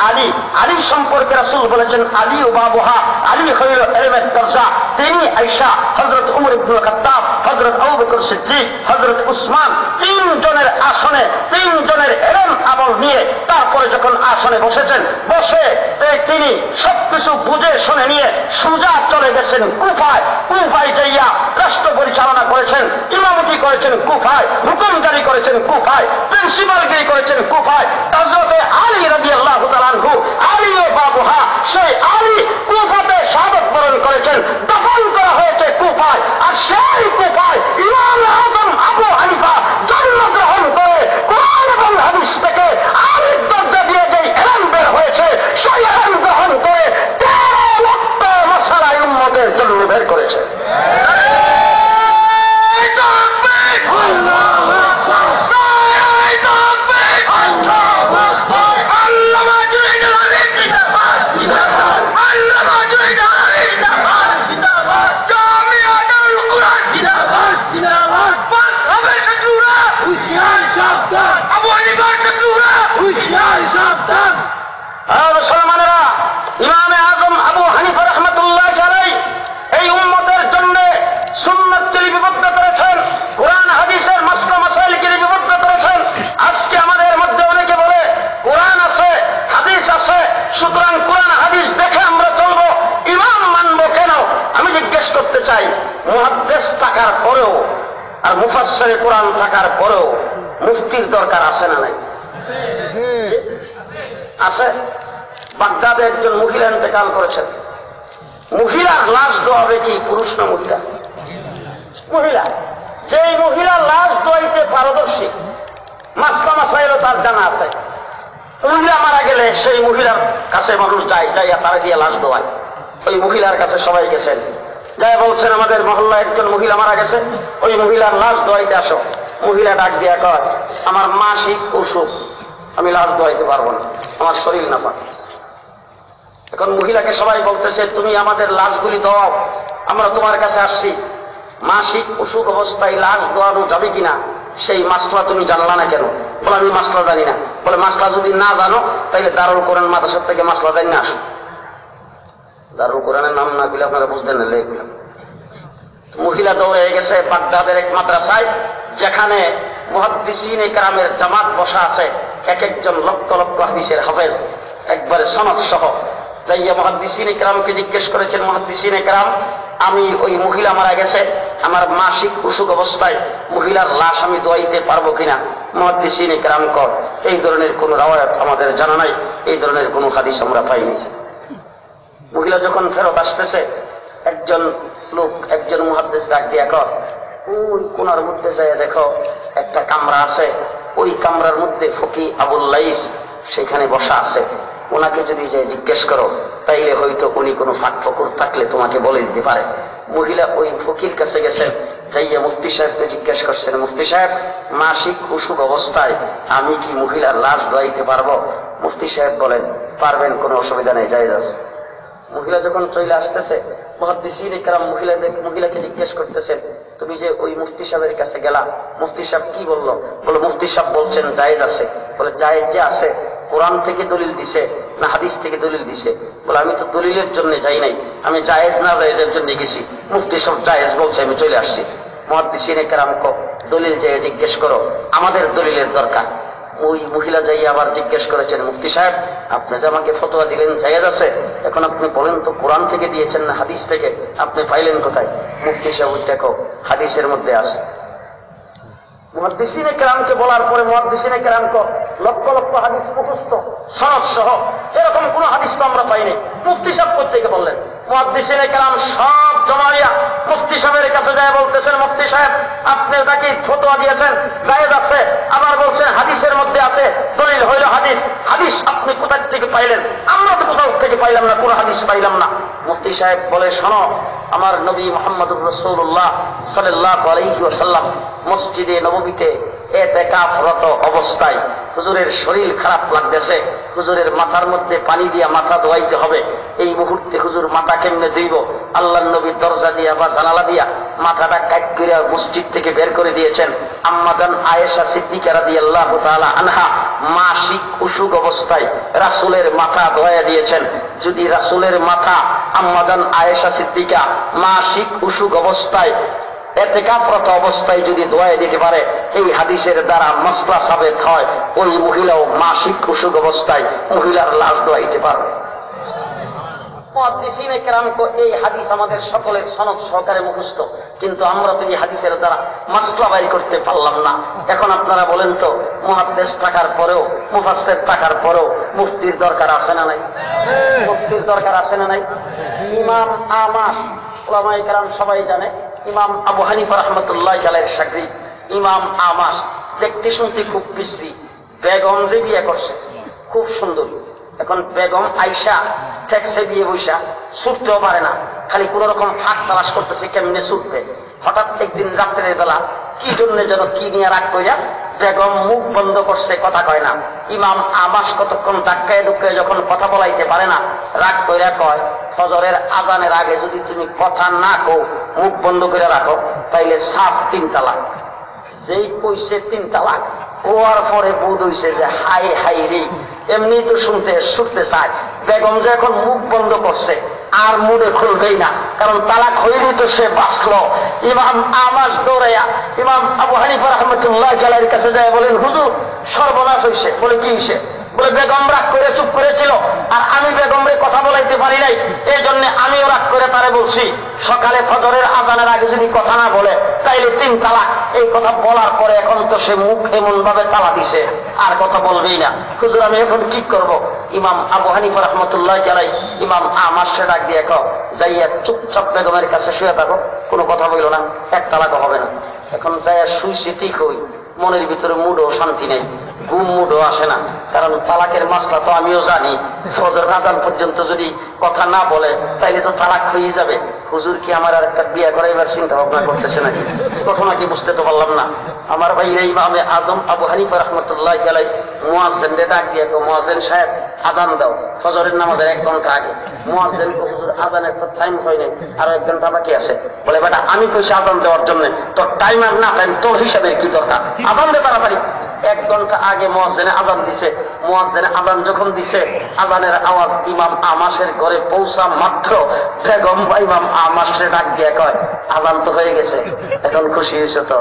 আলী সম্পর্কে রাসূল বলেছেন, আলী ও বাবুহা, আলী হইল ইলমের দরজা। তিনি আয়েশা, হযরত ওমর ইবনে খাত্তাব, হযরত আবু বকর সিদ্দিক, হযরত উসমান 3 জনের আসনে 3 জনের ইলম আমল নিয়ে তারপরে যখন আসনে বসেছেন, বসে তিনি সবকিছু বুঝে শুনে নিয়ে সোজা চলে গেছেন কুফায়। কুফায় যাইয়া রাষ্ট্র পরিচালনা করেছেন, ইমামতি করেছেন কুফায়, হুকুম জারি করেছেন কুফায়, প্রিন্সিপালগিরি করেছেন কুফায়। হযরতে আলী রাদিয়াল্লাহু তাআলা আনহু, আলী ও বাবুহা, সেই আলী কুফাতে শাহাদাত বরণ করেছেন, দাফন করা হয়েছে কুফায়। আর সেই কুফায় ইমাম আজম আবু হানিফা জন্মগ্রহণ করে কোরআন এবং হাদিস থেকে আলীর দরজা দিয়ে যে ইলম বের হয়েছে, সেই ইলম গ্রহণ করে 13 লক্ষ মাসআলা উম্মতের জন্য বের করেছে। মুসলমানেরা, ইমামে আজম আবু হানিফা রাহমাতুল্লাহ আলাইহি এই উম্মতের জন্য সুন্নাতকে লিপিবদ্ধ করেছেন, কোরআন হাদিসের মাসলা মাসাইলকে লিপিবদ্ধ করেছেন। আজকে আমাদের মধ্যে অনেকে বলে কোরআন আছে, হাদিস আছে, সুতরাং কোরআন হাদিস দেখে আমরা চলবো, ইমাম মানবো কেন? আমি জিজ্ঞেস করতে চাই, মুহাদ্দিস থাকার পরেও আর মুফাসসিরে কোরআন থাকার পরেও মুফতির দরকার আছে না নাই? আছে। বাগদাদে একজন মহিলা ইন্তেকাল করেছেন। মহিলার লাশ দোয়াবে কি পুরুষ না মহিলা? মহিলা। যেই মহিলা লাশ দোয়াইতে পারদর্শী, মাসলা মাসাইলও তার জানা আছে, মহিলা মারা গেলে সেই মহিলার কাছে মানুষ যায়, যাইয়া তারা দিয়ে লাশ দোয়ায়। ওই মহিলার কাছে সবাই গেছেন, যাই বলছেন আমাদের মহল্লায় একজন মহিলা মারা গেছে, ওই মহিলার লাশ দোয়াইতে আসো। মহিলা ডাক দিয়া কয়, আমার মাসিক অসুখ, আমি লাশ দোয়াইতে পারবো না, আমার শরীর না পারে। এখন মহিলাকে সবাই বলতেছে, তুমি আমাদের লাশগুলি দাও, আমরা তোমার কাছে আসছি। মাসিক অসুখ অবস্থায় লাশ দোয়ানো যাবে কিনা সেই মাসলা তুমি জানলা না কেন? বলে আমি মাসলা জানি না। বলে মাসলা যদি না জানো তাহলে দারুল কোরআন মাদ্রাসা থেকে মাসলা জানি না আসো। দারুল কোরআনের নাম না বলে আপনারা বুঝতেন না, লেখলাম। মহিলা দৌড়ে গেছে বাগদাদের এক মাদ্রাসায়, যেখানে মুহাদ্দিসিন ইকরামের জামাত বসা আছে, এক একজন লক্ষ লক্ষ হাদিসের হাফেজ, একবারে সনদ সহ। যাইয়া মুহাদ্দিসিন ইকরামকে জিজ্ঞেস করেছেন, মুহাদ্দিসিন ইকরাম, আমি ওই মহিলা মারা গেছে, আমার মাসিক অসুখ অবস্থায় মহিলার লাশ আমি দোয়াইতে পারবো কিনা? মুহাদ্দিসিন ইকরাম কর, এই ধরনের কোন রাওয়ায়াত আমাদের জানা নাই, এই ধরনের কোন হাদিস আমরা পাইনি। মহিলা যখন ফেরত আসতেছে, একজন লোক, একজন মুহাদ্দিস ডাক দিয়া কর, ওই কোনার মধ্যে যায় দেখো একটা কামরা আছে, ওই কামরার মধ্যে ফকি আবুল লাইস সেখানে বসা আছে, ওনাকে যদি যে জিজ্ঞেস করো তাইলে হয়তো উনি কোনো ফাঁক ফকুর থাকলে তোমাকে বলে দিতে পারে। মহিলা ওই ফকির কাছে গেছেন, যাইয়া মুফতি সাহেবকে জিজ্ঞেস করছেন, মুফতি সাহেব, মাসিক অসুখ অবস্থায় আমি কি মহিলার লাশ দোয়াইতে পারবো? মুফতি সাহেব বলেন, পারবেন, কোনো অসুবিধা নেই, জায়েজ আছে। মহিলা যখন চলে আসতেছে, মুহাদ্দিসিন ইকরাম মহিলাকে জিজ্ঞেস করতেছেন, তুমি যে ওই মুফতি সাহেবের কাছে গেলা, মুফতি সাহেব কি বললো? বলে মুফতি সাহেব বলছেন জায়েজ আছে। বলে জায়েজ যে আছে, কোরআন থেকে দলিল দিছে না হাদিস থেকে দলিল দিছে? বলে আমি তো দলিলের জন্য যাই নাই, আমি জায়েজ না জায়েজের জন্য গেছি। মুফতি সাহেব জায়েজ বলছে, আমি চলে আসছি। মুহাদ্দিসিন ইকরাম দলিল যে জিজ্ঞেস করো, আমাদের দলিলের দরকার। ওই মহিলা যাই আবার জিজ্ঞেস করেছেন, মুফতি সাহেব, আপনি যে আমাকে ফতোয়া দিলেন জায়েজ আছে, এখন আপনি বলেন তো কোরআন থেকে দিয়েছেন না হাদিস থেকে? আপনি পাইলেন কোথায়? মুফতি সাহেব দেখো হাদিসের মধ্যে আছে। মুহাদ্দিসিন ইকরামকে বলার পরে মুহাদ্দিসিন ইকরাম লক্ষ লক্ষ হাদিস মুখস্থ সনদ সহ, এরকম কোন হাদিস তো আমরা পাইনি। মুফতি সাহেব কোথেকে বললেন? মুহাদ্দিসিন ইকরাম সব জমাইয়া মুফতি সাহেবের কাছে যায় বলতেছেন, মুফতি সাহেব, আপনি তাকে ফতোয়া দিয়েছেন জায়েজ আছে, আবার বলছেন হাদিসের মধ্যে আছে, দলিল হইল হাদিস। হাদিস আপনি কোথা থেকে পাইলেন? আমরা তো কোথাও থেকে পাইলাম না, কোন হাদিস পাইলাম না। মুফতি সাহেব বলে, শোনো, আমার নবী মুহাম্মদুর রাসূলুল্লাহ সাল্লাল্লাহু আলাইহি ওয়াসাল্লাম মসজিদে নববীতে ইতিকাফরত অবস্থায় হুজুরের শরীর খারাপ লাগতেছে, হুজুরের মাথার মধ্যে পানি দিয়া মাথা ধোয়াইতে হবে। এই মুহূর্তে হুজুর মাথা কেমনে ধুইব? আল্লাহর নবী দরজা দিয়া বা জানালা দিয়া মাথাটা কাট করে মসজিদ থেকে বের করে দিয়েছেন। আম্মাজান আয়েশা সিদ্দিকা রাদিয়াল্লাহু তাআলা আনহা মাসিক অসুখ অবস্থায় রাসূলের মাথা ধোয়া দিয়েছেন। যদি রাসূলের মাথা আম্মাজান আয়েশা সিদ্দিকা মাসিক অসুখ অবস্থায় ইতিকাফরত অবস্থায় যদি দোয়া দিতে পারে, এই হাদিসের দ্বারা মাসলা সাবেত হয়, ওই মহিলাও মাসিক অসুখ অবস্থায় মহিলার লাশ দোয়াইতে পারবে। মুহাদ্দিসিন ইকরাম এই হাদিস আমাদের সকলের সনদ সহকারে মুখস্থ, কিন্তু আমরা তো এই হাদিসের দ্বারা মাসলা বাইর করতে পারলাম না। এখন আপনারা বলেন তো, মুহাদ্দিস থাকার পরেও, মুফাসসির থাকার পরেও মুফতির দরকার আছে না নাই? মুফতির দরকার আছে না নাই? ইমাম আমাশ, উলামায়ে কেরাম সবাই জানে, ইমাম আবু হানিফা রাহমাতুল্লাহি আলাইহির শাগরিদ ইমাম আমাশ, দেখতে শুনতে খুব বিশ্রী। বেগম যে বিয়ে করছে খুব সুন্দর। এখন বেগম আয়েশা ঠেকসে দিয়ে বৈশা ছুটতেও পারে না, খালি কোন রকম ফাঁক তালাশ করতেছে কেমনে ছুটবে। হঠাৎ একদিন রাত্রের বেলা কি জন্য যেন কি নিয়ে রাগ কইরা বেগম মুখ বন্ধ করছে, কথা কয় না। ইমাম আমাশ কতক্ষণ ধাক্কায় ধুক্কায় যখন কথা বলাইতে পারে না, রাগ কইরা কয়, ফজরের আজানের আগে যদি তুমি কথা না কও, মুখ বন্ধ করে রাখো, তাইলে সাফ 3 তালাক। যেই কইছে 3 তালাক, কোয়ার পরে বোধ হইছে যে হাই হাই রে, এমনি তো শুনতে চায়। বেগম যে এখন মুখ বন্ধ করছে, আর মুড়ে খুলবেই না, কারণ তালাক হইলেই তো সে বাঁচল। ইমাম আমাশ দৌড়াইয়া ইমাম আবু হানিফা রাহমাতুল্লাহি আলাইহির কাছে যায়, বলেন, হুজুর সর্বনাশ হইছে। বলে কি হইছে? বলে বেগম রাগ করে চুপ করেছিল, আর আমি বেগমরে কথা বলাইতে পারি নাই, এই জন্য আমিও রাগ করে তারে বলছি সকালে ফজরের আজানের আগে যদি কথা না বলে তাইলে 3 তালাক। এই কথা বলার পরে এখন তো সে মুখ এমন ভাবে তালা দিছে, আর কথা বলবেই না। হুজুর আমি এখন কি করব? ইমাম আবু হানিফা রাহমাতুল্লাহি আলাইহি ইমাম আমাশকে ডাক দিয়ে কও, যাইয়া চুপচাপ বেগমের কাছে শুয়ে থাকো, কোনো কথা বইলো না, 1 তালাকও হবে না। এখন যাইয়া শুইছে ঠিক হই, মনের ভিতরে মুডও শান্তি নেই। ঘুম মুডও আসে না। কারণ তালাকের মাসলা তো আমিও জানি, ফজর আজান পর্যন্ত যদি কথা না বলে তাইলে তো তালাক হয়ে যাবে। হুজুর কি আমার আর একটা বিয়ে করাইবার চিন্তা ভাবনা করতেছে নাকি? ঘটনা কি বুঝতে তো পারলাম না। আমার ভাই ইমামে আজম আবু হানিফা রহমতুল্লাহি আলাইহি মুয়াজ্জিনকে ডাক দিয়ে, মুয়াজ্জিন সাহেব আজান দাও, ফজরের নামাজের 1 ঘন্টা আগে। মুয়াজ্জিন কো হুজুর আজানের তো টাইম হয় নাই, আর 1 ঘন্টা বাকি আছে। বলে বেটা আমি কইছি আজান দেওয়ার জন্য, তোর টাইম আর না টাইম তোর হিসাবে কি দরকার, আজান দে তাড়াতাড়ি। 1 ঘন্টা আগে মুয়াজ্জিনে আজান দিছে। মুয়াজ্জিনে আজান যখন দিছে, আজানের আওয়াজ ইমাম আমাশের ঘরে পৌঁছা মাত্র বেগম ইমাম আমাশে ডাক দিয়ে কয় আজান তো হয়ে গেছে, এখন খুশি হয়েছে তো?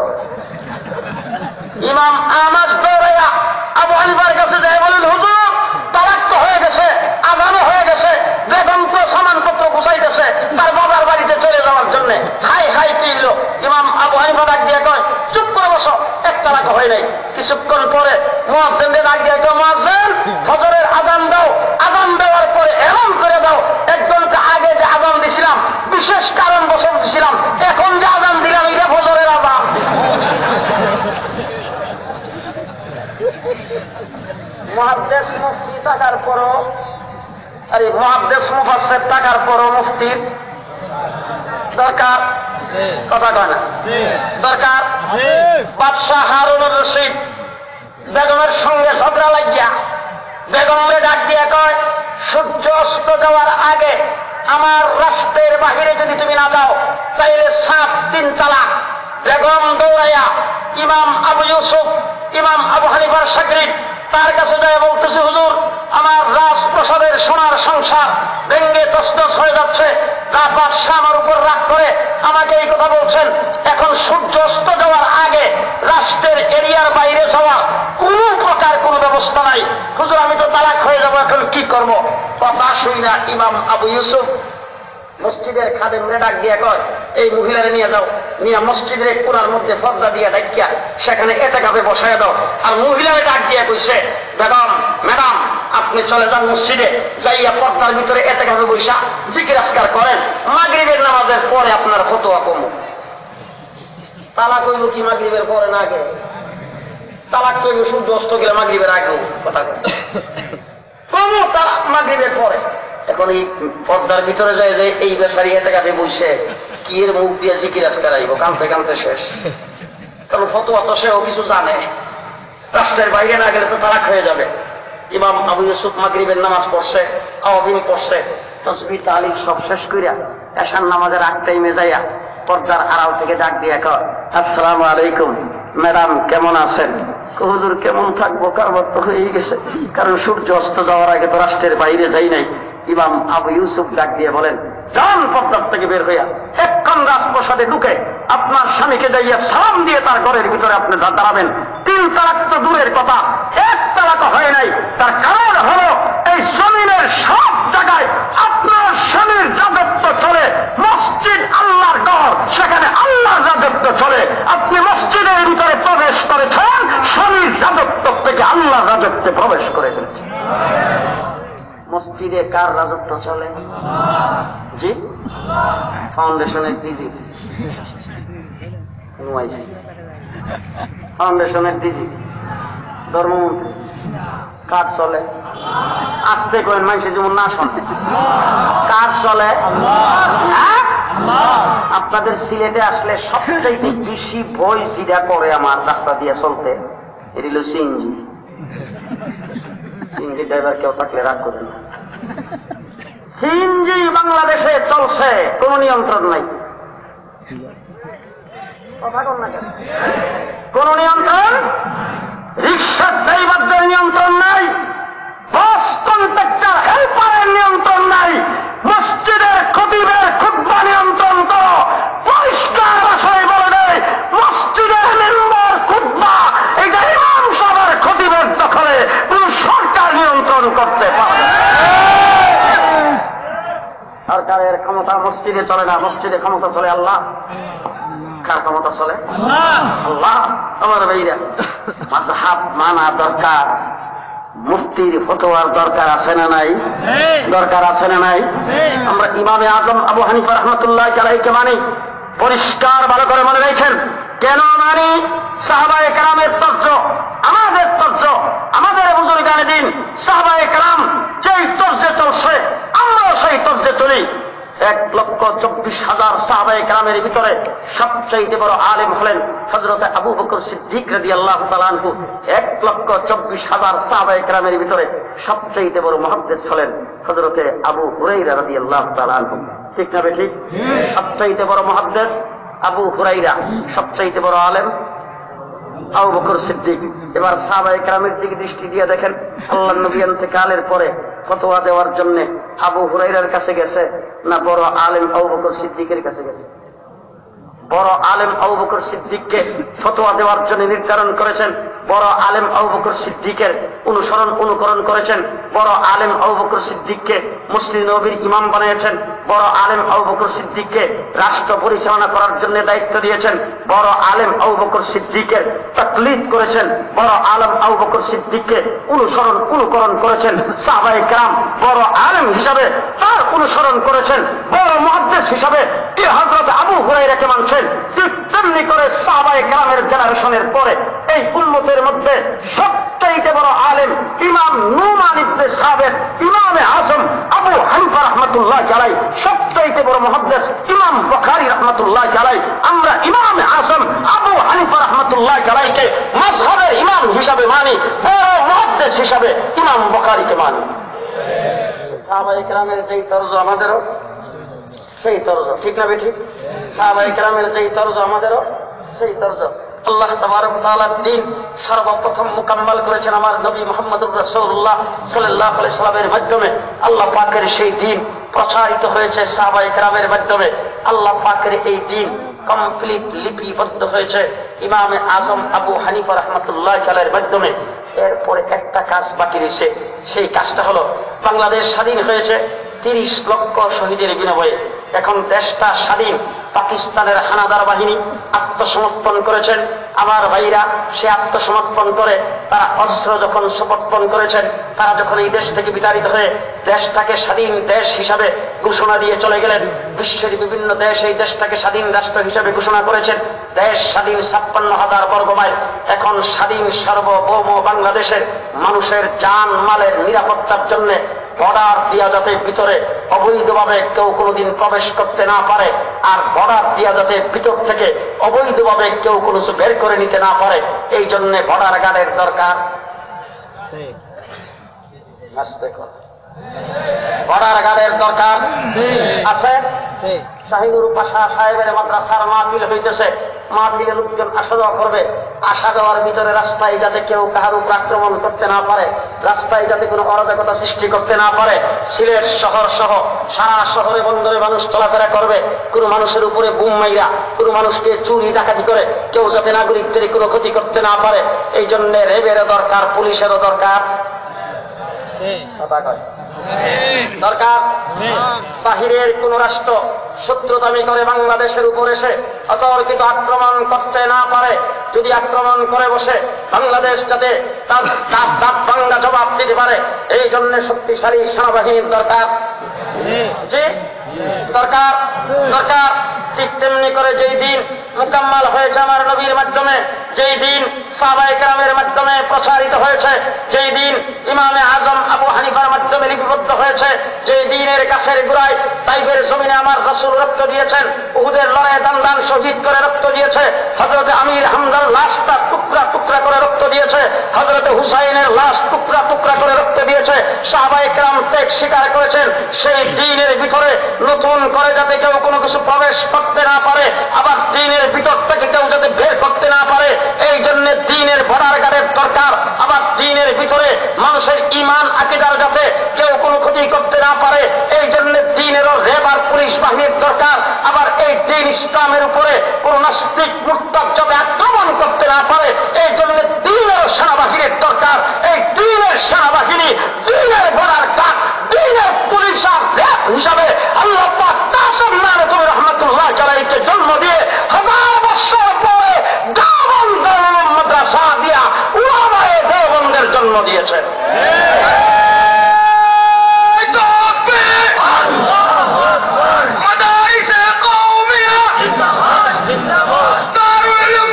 ইমাম আমাশ দৌড়াইয়া আবু হানিফার কাছে যায়, বলেন হুজুর তালাক তো হয়ে গেছে, আজানও হয়ে গেছে, বেগম তো সামানপত্র গুছাইতেছে তার বাবার বাড়িতে চলে যাওয়ার জন্য। হাই হাই কি হলো? ইমাম আবু হানিফা ডাক দিয়ে কয় চুপ করে বসো, 1 তালাক হয় নাই। কিছুক্ষণ পরে মুয়াজ্জিনকে ডাক দিয়ে কয় মুয়াজ্জিন ফজরের আজান দাও। আজান দেওয়ার পরে এলান করে দাও 1 ঘন্টা আগে যে আজান দিছিলাম বিশেষ কারণ বসে দিছিলাম, এখন যে আজান দিলাম এটা ফজরের আজান। মুহাদ্দিস মুফতি থাকার পরও, আরে মুহাদ্দিস মুফাসসির থাকার পরও মুফতির দরকার, কথা কয় না দরকার। বাদশাহ হারুনুর রশিদ বেগমের সঙ্গে ঝগড়া লাগিয়া বেগমরে ডাক দিয়ে কয় সূর্য অস্ত যাওয়ার আগে আমার রাষ্ট্রের বাহিরে যদি তুমি না যাও তাইলে 7 তালাক। বেগম দৌড়াইয়া ইমাম আবু ইউসুফ, ইমাম আবু হানিফার শাগরিদ, তার কাছে যায় বলতেছে হুজুর আমার রাজপ্রাসাদের সোনার সংসার ভেঙ্গে তছনছ হয়ে যাচ্ছে, বাদশাহ আমার উপর রাগ করে আমাকে এই কথা বলছেন। এখন সূর্য অস্ত যাওয়ার আগে রাষ্ট্রের এরিয়ার বাইরে যাওয়ার কোন প্রকার কোন ব্যবস্থা নাই। হুজুর আমি তো তালাক হয়ে যাবো, এখন কি করবো? কথা শুই না ইমাম আবু ইউসুফ মসজিদের খাদেমরে ডাক দিয়ে কয় এই মহিলারে নিয়ে যাও, নিয়ে মসজিদের কোণার মধ্যে পর্দা দিয়ে ডাকিয়া সেখানে এতেকাফে বসায় দাও। আর মহিলারে ডাক দিয়ে কইছে বেগম ম্যাডাম আপনি চলে যান মসজিদে, যাইয়া পর্দার ভিতরে এতেকাফে বৈশা জিকির আজকার করেন, মাগরিবের নামাজের পরে আপনার ফতোয়া কমু। তালাক হইল কি মাগরিবের পরে না আগে? তালাক হইল সূর্য অস্ত গেলে মাগরিবের আগেও, কথা কমু তালাক মাগরিবের পরে। এখন এই পর্দার ভিতরে যায় যে এই বেচারি এতেকাফে বসে কি এর মুখ দিয়ে জিকির আজকার আইব, কানতে কানতে শেষ। কারণ ফতোয়া তো সেও কিছু জানে, রাষ্ট্রের বাইরে না গেলে তো তালাক হয়ে যাবে। ইমাম আবু ইউসুফ মাগরিবের নামাজ পড়ছে, আওয়াবিন পড়ছে, তাসবিহ তাহলিল সব শেষ কইরা এশার নামাজের আগ টাইমে যাইয়া পর্দার আড়াল থেকে ডাক দিয়া কয় আসসালামু আলাইকুম ম্যাডাম কেমন আছেন? হুজুর কেমন থাকবো, কারবার তো হয়ে গেছে, কারণ সূর্য অস্ত যাওয়ার আগে তো রাষ্ট্রের বাইরে যাই নাই। ইমাম আবু ইউসুফ ডাক দিয়ে বলেন যান পর্দার থেকে বের হইয়া এক্ষণ রাজপ্রাসাদে ঢুকে আপনার স্বামীকে যাইয়া সালাম দিয়ে তার ঘরের ভিতরে আপনি দাঁড়াবেন। 3 তালাক তো দূরের কথা, 1 তালাক হয় নাই। তার কারণ হলো এই জমিনের সব জায়গায় আপনার স্বামীর রাজত্ব চলে। মসজিদ আল্লাহর ঘর, সেখানে আল্লাহর রাজত্ব চলে। আপনি মসজিদের ভিতরে প্রবেশ করেছেন, স্বামীর রাজত্ব থেকে আল্লাহর রাজত্বে প্রবেশ করে ফেলেছেন। মসজিদে কার রাজত্ব চলে? জি ফাউন্ডেশনের ডিজি, ফাউন্ডেশনের ডিজি ধর্মমন্ত্রী কার চলে? আসতে করেন মানুষের যেমন না শোনে, কার চলে? আপনাদের সিলেটে আসলে সবচেয়ে বেশি ভয় যেটা করে আমার রাস্তা দিয়ে চলতে, এটি হল সিএনজি। সিএনজি ড্রাইভার কেউ থাকলে রাগ করেন না। সিএনজি বাংলাদেশে চলছে, কোন নিয়ন্ত্রণ নাই। কোন নিয়ন্ত্রণ? রিক্সার ড্রাইভারদের নিয়ন্ত্রণ নাই, বাস কন্ট্রাক্টর হেল্পারের নিয়ন্ত্রণ নাই। মসজিদের খতিবের খুতবা নিয়ন্ত্রণ করো, পরিষ্কার ভাষায় বলে দেয় মসজিদের মেম্বার খুতবা এটা ইমাম সাহেবের খতিবের দখলে, কোন সরকার নিয়ন্ত্রণ করতে পারে। সরকারের ক্ষমতা মসজিদে চলে না, মসজিদে ক্ষমতা চলে আল্লাহ। কার ক্ষমতা চলে? আল্লাহ। আমার ভাইরা মাযহাব মানা দরকার, মুফতির ফতোয়ার দরকার আছে না নাই? দরকার আছে না নাই? আমরা ইমামে আজম আবু হানিফা রাহমাতুল্লাহি আলাইহি কে মানি, পরিষ্কার ভালো করে মনে রাখেন কেন মানি? সাহাবায়ে কেরামের তর্জ আমাদের তর্জ, আমাদের বুজুর্গানে দিন সাহাবায়ে কেরাম যেই তর্জে চলছে আমরাও সেই তর্জে চলি। 1,24,000 সাহাবায়ে কেরামের ভিতরে সবচেয়ে বড় আলেম হলেন হযরত আবু বকর সিদ্দিক রাদিয়াল্লাহু তাআলা আনহু। 1,24,000 সাহাবায়ে কেরামের ভিতরে সবচেয়ে বড় মুহাদ্দিস হলেন হযরত আবু হুরায়রা রাদিয়াল্লাহু তাআলা আনহু। ঠিক না ঠিক? সবচেয়ে বড় মুহাদ্দিস আবু হুরায়রা, সবচেয়ে বড় আলেম আবু বকর সিদ্দিক। এবার সাহাবায়ে কেরামের দিকে দৃষ্টি দিয়ে দেখেন, আল্লাহর নবী ইন্তেকালের পরে ফতোয়া দেওয়ার জন্য আবু হুরায়রার কাছে গেছে না বড় আলেম আবু বকর সিদ্দিকের কাছে গেছে? বড় আলেম আবু বকর সিদ্দিককে ফতোয়া দেওয়ার জন্য নির্ধারণ করেছেন, বড় আলেম আবু বকর সিদ্দিকের অনুকরণ করেছেন, বড় আলেম আবু বকর সিদ্দিককে মসজিদ নববীর ইমাম বানিয়েছেন, বড় আলেম আবু বকর সিদ্দিককে রাষ্ট্র পরিচালনা করার জন্য দায়িত্ব দিয়েছেন, বড় আলেম আবু বকর সিদ্দিকের তাকলিদ করেছেন, বড় আলেম আবু বকর সিদ্দিককে অনুকরণ করেছেন সাহাবায়ে কেরাম। বড় আলেম হিসাবে তার অনুসরণ করেছেন, বড় মুহাদ্দিস হিসাবে হযরত আবু হুরায়রাকে মানছেন। ঠিক তেমনি করে সাহাবায়ে কেরামের জেনারেশনের পরে এই উম্মতের মধ্যে সবচেয়ে বড় আলেম ইমাম নুমান ইবনে সাবিত, ইমামে আযম আবু হানিফা রাহমাতুল্লাহ আলাইহি, সবচেয়ে বড় মুহাদ্দিস ইমাম বুখারী রাহমাতুল্লাহ আলাইহি। আমরা ইমামে আযম আবু হানিফা রাহমাতুল্লাহ আলাইহিকে মাযহাবের ইমাম হিসাবে মানি, বড় মুহাদ্দিস হিসাবে ইমাম বুখারীকে মানি। সাহাবায়ে কেরামের যেই তরজ আমাদেরও সেই তরজ, ঠিক না বেঠিক? সাহাবায়ে কেরামের যেই তরজ আমাদেরও সেই তরজ। আল্লাহ তাবারক ওয়া তাআলা দ্বীন সর্বপ্রথম মুকাম্মাল করেছেন আমার নবী মুহাম্মদুর রাসূলুল্লাহ সাল্লাল্লাহু আলাইহি ওয়াসাল্লামের মাধ্যমে। আল্লাহ পাকের সেই দ্বীন প্রচারিত হয়েছে সাহাবায়ে কেরামের মাধ্যমে। আল্লাহ পাকের এই দ্বীন কমপ্লিট লিপিবদ্ধ হয়েছে ইমামে আযম আবু হানিফা রাহমাতুল্লাহ আলাইহির মাধ্যমে। এরপরে একটা কাজ বাকি রয়েছে, সেই কাজটা হলো বাংলাদেশ স্বাধীন হয়েছে 30 লক্ষ শহীদের বিনিময়ে। এখন দেশটা স্বাধীন, পাকিস্তানের হানাদার বাহিনী আত্মসমর্পণ করেছেন। আমার ভাইরা সে আত্মসমর্পণ করে তারা অস্ত্র যখন সমর্পণ করেছেন, তারা যখন এই দেশ থেকে বিতাড়িত হয়ে দেশটাকে স্বাধীন দেশ হিসাবে ঘোষণা দিয়ে চলে গেলেন, বিশ্বের বিভিন্ন দেশ এই দেশটাকে স্বাধীন রাষ্ট্র হিসাবে ঘোষণা করেছেন। দেশ স্বাধীন 56,000 বর্গ মাইল। এখন স্বাধীন সার্বভৌম বাংলাদেশের মানুষের জান মালের নিরাপত্তার জন্য বর্ডার দিয়া যাতে ভিতরে অবৈধভাবে কেউ কোনোদিন প্রবেশ করতে না পারে, আর বর্ডার দিয়া যাতে ভিতর থেকে অবৈধভাবে কেউ কোনো কিছু বের করে নিতে না পারে, এই জন্য বর্ডার গার্ডের দরকার। বর্ডার গার্ডের দরকার আছে। শাহিনুর পাশা সাহেবের মাদ্রাসার মাহফিল হইতেছে, মাহফিলে লোকজন আসা যাওয়া করবে, আসা যাওয়ার ভিতরে রাস্তায় যাতে কেউ কাহার উপর আক্রমণ করতে না পারে, রাস্তায় যাতে কোনো অরাজকতা সৃষ্টি করতে না পারে। সিলেট শহর সহ সারা শহরে বন্দরে মানুষ চলাফেরা করবে, কোন মানুষের উপরে বুম মাইরা কোন মানুষকে চুরি ডাকাতি করে কেউ যাতে নাগরিকদের কোনো ক্ষতি করতে না পারে, এই জন্য র্যাবেরও দরকার, পুলিশেরও দরকার। দরকার বাহিরের কোন রাষ্ট্র শত্রুতামি করে বাংলাদেশের উপর এসে অতর্কিত আক্রমণ করতে না পারে। যদি আক্রমণ করে বসে বাংলাদেশ যাতে তার বাংলা জবাব দিতে পারে, এই জন্য শক্তিশালী সেনাবাহিনীর দরকার। জি দরকার দরকার। ঠিক তেমনি করে যেই দিন মুকাম্মাল হয়েছে আমার নবীর মাধ্যমে, যেই দিন সাহাবায়ে কেরামের মাধ্যমে প্রচারিত হয়েছে, যেই দিন ইমামে আযম আবু হানিফার মাধ্যমে লিপিবদ্ধ হয়েছে, যেই দিনের গাছের গোড়ায় তাইফের জমিনে আমার রাসূল রক্ত দিয়েছেন, উহুদের লড়াইয়ে দান শহীদ করে রক্ত দিয়েছে, হযরত আমির হামজার লাশটা টুকরা টুকরা করে রক্ত দিয়েছে, হযরত হুসাইনের লাশ টুকরা টুকরা করে রক্ত দিয়েছে, সাহাবায়ে কেরাম ত্যাগ স্বীকার করেছেন। সেই দিনের ভিতরে নতুন করে যাতে কেউ কোনো কিছু প্রবেশ করতে না পারে, আবার দিনের ভিতর থেকে কেউ যাতে বের করতে না পারে, এই জন্য দিনের বর্ডার গার্ডের দরকার। আবার দিনের ভিতরে মানুষের ঈমান আকীদার যাতে কেউ কোনো ক্ষতি করতে না পারে, এই জন্য দিনেরও র্যাব আর পুলিশ বাহিনীর দরকার। আবার এই দিন ইসলামের উপরে কোন নাস্তিক মুরতাদ যাতে আক্রমণ করতে না পারে, এই জন্য দিনেরও সেনাবাহিনীর দরকার। এই দিনের সেনাবাহিনী, দিনের বর্ডার গার্ড, দিনের পুলিশ আর র্যাব হিসাবে আল্লাহ পাক কাসেম নানতুবি রহমাতুল্লাহ আলাইহিকে জন্ম দিয়ে 1000 বছর পরে দেওবন্দ মাদ্রাসা দিয়া উলামায়ে দেওবন্দের জন্ম দিয়েছেন। مدارس قومية دار العلوم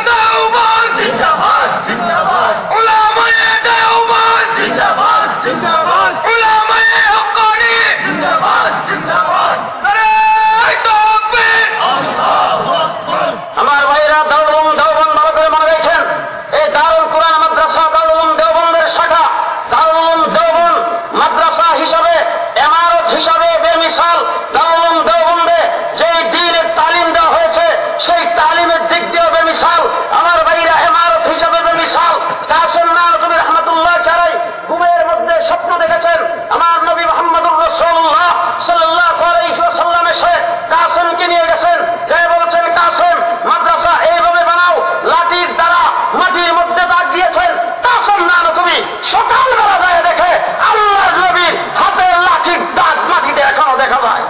ইমারত হিসাবে বেমিসাল দারুল দেওবন্দে যে দ্বীনের তালিম দেওয়া হয়েছে সেই তালিমের দিক দিয়েও বেমিসাল। আমার ভাইরা ইমারত হিসাবে বেমিসাল। কাসেম নানতুবি রহমাতুল্লাহ আলাইহি ঘুমের মধ্যে স্বপ্ন দেখেছেন আমার নবী মুহাম্মদুর রাসূলুল্লাহ সাল্লাল্লাহু আলাইহি ওয়াসাল্লাম এসে কাসেমকে নিয়ে গেছেন, যে বলছেন কাসেম মাদ্রাসা এইভাবে বানাও, লাঠির দ্বারা মাটির মধ্যে দাগ দিয়েছেন। কাসেম নানতুবি সকালবেলা যায় দেখে আল্লাহর নবীর হাতের লাঠির দাগ মাটিতে এখনো দেখা যায়।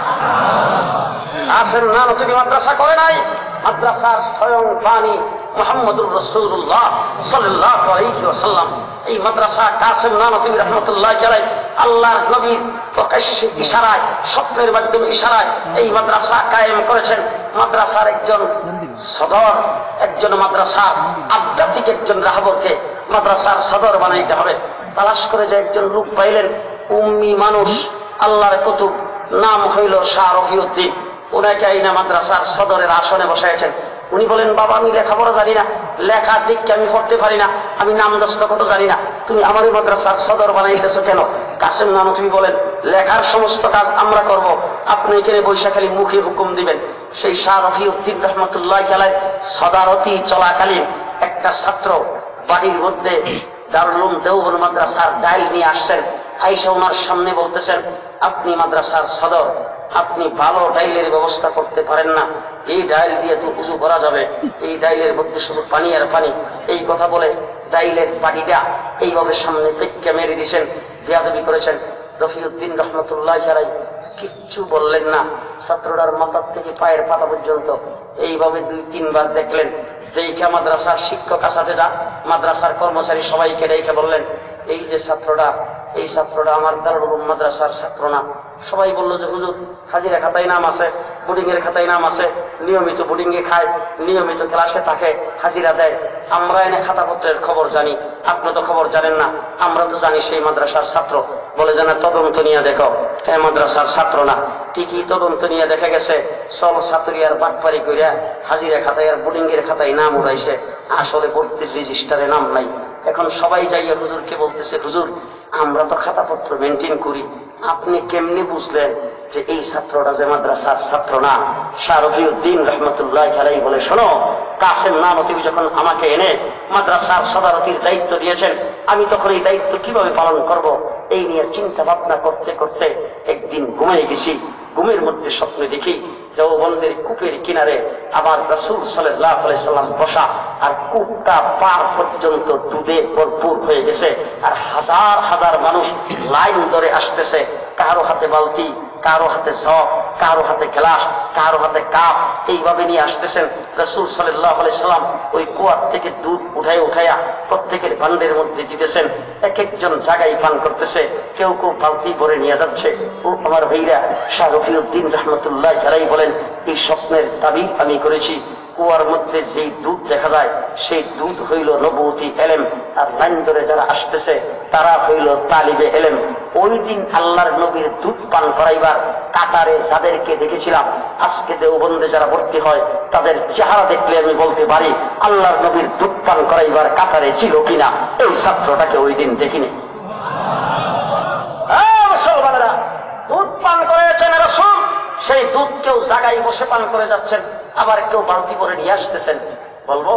কাসেম নানতুবি মাদ্রাসা করে নাই, মাদ্রাসার স্বয়ং পানি মুহাম্মদুর রাসূলুল্লাহ সাল্লাল্লাহু আলাইহি ওয়াসাল্লাম। এই মাদ্রাসা কাসেম নানতুবি রাহমাতুল্লাহ আলাইহি আল্লাহর নবীর প্রকাশ্যে ইশারায়, স্বপ্নের মাধ্যমে ইশারায় এই মাদ্রাসা কায়েম করেছেন। মাদ্রাসার একজন সদর, একজন মাদ্রাসার আধ্যাত্মিক একজন রাহবরকে মাদ্রাসার সদর বানাইতে হবে। তালাশ করে যে একজন লোক পাইলেন, উম্মি মানুষ, আল্লাহর কুতুব, নাম হইল শাহ রফিউদ্দিন। ওনাকে আইনা মাদ্রাসার সদরের আসনে বসাইছেন। উনি বলেন, বাবা আমি লেখাপড়া জানি না, লেখার দিককে আমি পড়তে পারি না, আমি নাম দস্তখত জানি না, তুমি আমার এই মাদ্রাসার সদর বানাইতেছো কেন? কাসেম নানতুবি বলেন, লেখার সমস্ত কাজ আমরা করব, আপনি এখানে বৈশা খালি মুখে হুকুম দিবেন। সেই শাহ রফিউদ্দিন রহমতুল্লাহ আলাইহি সদারতি চলাকালীন একটা ছাত্র বাড়ির মধ্যে দারুল দেওবন্দ মাদ্রাসার ডাইল নিয়ে আসছেন। আইসা ওনার সামনে বলতেছেন, আপনি মাদ্রাসার সদর, আপনি ভালো ডাইলের ব্যবস্থা করতে পারেন না, এই ডাইল দিয়ে তো উজু করা যাবে, এই ডাইলের মধ্যে শুধু পানি আর পানি। এই কথা বলে ডাইলের পানিটা এইভাবে সামনে পেটকে মেরে দিয়েছেন, বেয়াদবি করেছেন। রফিউদ্দিন রহমতুল্লাহ আলাইহি কিচ্ছু বললেন না। ছাত্রটার মাথার থেকে পায়ের পাতা পর্যন্ত এইভাবে 2-3 বার দেখলেন। দেখে মাদ্রাসার শিক্ষক আসাতে যা মাদ্রাসার কর্মচারী সবাইকে দেখে বললেন, এই যে ছাত্রটা, এই ছাত্রটা আমার দারুল উলুম মাদ্রাসার ছাত্র না। সবাই বলল যে হুজুর, হাজিরা খাতায় নাম আছে, বোর্ডিং এর খাতায় নাম আছে, নিয়মিত বোর্ডিং এ খায়, নিয়মিত ক্লাসে থাকে, হাজিরা দেয়। আমরা এনে খাতাপত্রের খবর জানি, আপনি তো খবর জানেন না। আমরা তো জানি সেই মাদ্রাসার ছাত্র। বলে যে না, তদন্ত নিয়ে দেখো, হ্যাঁ মাদ্রাসার ছাত্র না। ঠিকই তদন্ত নিয়ে দেখা গেছে সব ছাত্রী আর বাটপারি করিয়া হাজিরা খাতায় আর বোর্ডিং এর খাতায় নাম উঠাইছে, আসলে ভর্তির রেজিস্টারে নাম নাই। এখন সবাই যাইয়া হুজুরকে বলতেছে, হুজুর আমরা তো খাতাপত্র মেনটেন করি, আপনি কেমনি বুঝলেন যে এই ছাত্রটা যে মাদ্রাসার ছাত্র না? শাহ রফিউদ্দিন রহমতুল্লাহ আলাইহি বলে, শোনো, কাসেম নানতুবি যখন আমাকে এনে মাদ্রাসার সদারতির দায়িত্ব দিয়েছেন, আমি তখন এই দায়িত্ব কিভাবে পালন করব এই নিয়ে চিন্তা ভাবনা করতে করতে একদিন ঘুমিয়ে গেছি। ঘুমের মধ্যে স্বপ্নে দেখি দেওবন্দের কূপের কিনারে আমার রাসূল সাল্লাল্লাহু আলাইহি সাল্লাম বসা, আর কূপটা পার পর্যন্ত দুধে ভরপুর হয়ে গেছে, আর হাজার হাজার মানুষ লাইন ধরে আসতেছে। কারো হাতে বালতি, কারো হাতে জগ, কারো হাতে গ্লাস, কারো হাতে কাপ, এইভাবে নিয়ে আসতেছেন। রাসূল সাল্লাল্লাহু আলাইহি সাল্লাম ওই কুয়ার থেকে দুধ উঠাইয়া প্রত্যেকের ভান্ডের মধ্যে দিতেছেন। এক একজন জায়গায় পান করতেছে, কেউ কেউ বালতি ভরে নিয়ে যাচ্ছে। ও আমার ভাইরা, শাহ রফিউদ্দিন রহমতুল্লাহ আলাইহি বলেন, এই স্বপ্নের তাবির আমি করেছি। কুয়ার মধ্যে যেই দুধ দেখা যায় সেই দুধ হইল নবুয়তি এলেম, আর লাইন ধরে যারা আসতেছে তারা হইল তালিবে এলেম। ওই দিন আল্লাহর নবীর দুধ পান করাইবার কাতারে যাদেরকে দেখেছিলাম, আজকে দেওবন্দে যারা ভর্তি হয় তাদের চেহারা দেখলে আমি বলতে পারি আল্লাহর নবীর দুধ পান করাইবার কাতারে ছিল কিনা। এই ছাত্রটাকে ওই দিন দেখিনি। মুসলমানেরা, দুধ পান করেছেন রাসূল, সেই দুধ কেউ জায়গায় বসে পান করে যাচ্ছেন, আবার কেউ বালতি করে নিয়ে আসতেছেন। বলবো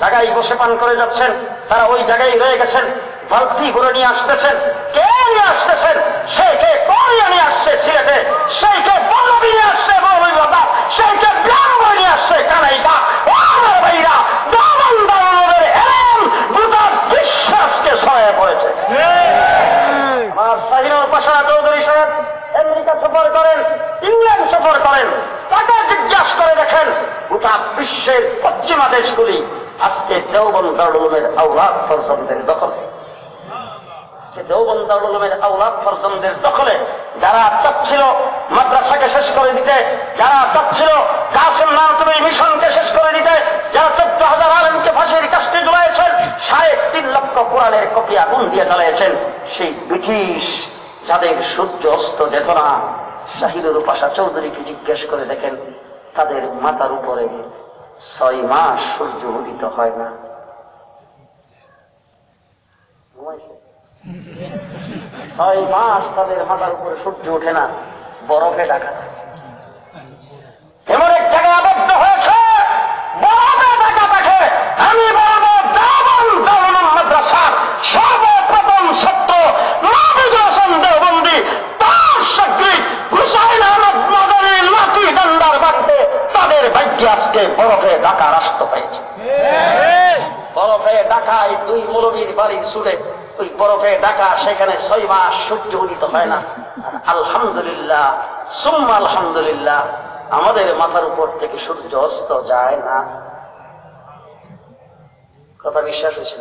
জায়গায় বসে পান করে যাচ্ছেন, তারা ওই জায়গায় রয়ে গেছেন, বালতি করে নিয়ে আসতেছেন। কে নিয়ে আসতেছেন? সেই কে কোরিয়া নিয়ে আসছে সিলেটে, সেই কে বলবি নিয়ে আসছে বলবি বাবা, সেই কে ব্রাহ্ম নিয়ে আসছে কানাইকা। ও আমার ভাইরা, দেওবন্দের এলেম গোটা বিশ্বাসকে ছড়াইয়া পড়েছে। আমার শাহিনুর পাশা চৌধুরী সাহেব আমেরিকা সফর করেন, ইংল্যান্ড সফর করেন, তাকে জিজ্ঞাসা করে দেখেন গোটা বিশ্বের পশ্চিমা দেশগুলি আজকে দেওবন্দ দারুল উলুমের আওলাদ ফরজন্দের দখলে। দেওবন্দ দারুল উলুমের আওলাদ ফরজন্দের দখলে। যারা চাচ্ছিল মাদ্রাসাকে শেষ করে দিতে, যারা চাচ্ছিল কাসেম নানতুবি মিশনকে শেষ করে দিতে, যারা 14,000 আলেমকে ফাঁসির কাস্টে ঝুলাইয়েছেন, 3.5 লক্ষ কোরআনের কপি আগুন দিয়ে জ্বালিয়েছেন, সেই ব্রিটিশ যাদের সূর্য অস্ত যেত না, শাহিনুর পাশা চৌধুরীকে জিজ্ঞেস করে দেখেন তাদের মাথার উপরে 6 মাস সূর্য উদিত হয় না। 6 মাস তাদের মাথার উপরে সূর্য ওঠে না, বরফে ঢাকা। এমন এক জায়গায় আবদ্ধ হয়েছে, বরফে ঢাকা থাকে। আমি বলবো দেওবন্দ মাদ্রাসার সর্বপ্রথম ছাত্র মাহমুদুল হাসান দেওবন্দি, তার সাকৃত হুসাইন আহমদ মাদানীর লাঠি ডান্ডার বাড়িতে তাদের ভাগ্যে আজকে বরফে ঢাকা রাষ্ট্র হয়েছে। বরফে ঢাকায় 2 মৌলবীর বাড়ির সুরে ওই বরফে ঢাকা, সেখানে 6 মাস সূর্য উদিত হয় না। আলহামদুলিল্লাহ সুম্মা আলহামদুলিল্লাহ, আমাদের মাথার উপর থেকে সূর্য অস্ত যায় না। কথা বিশ্বাস হয়েছে?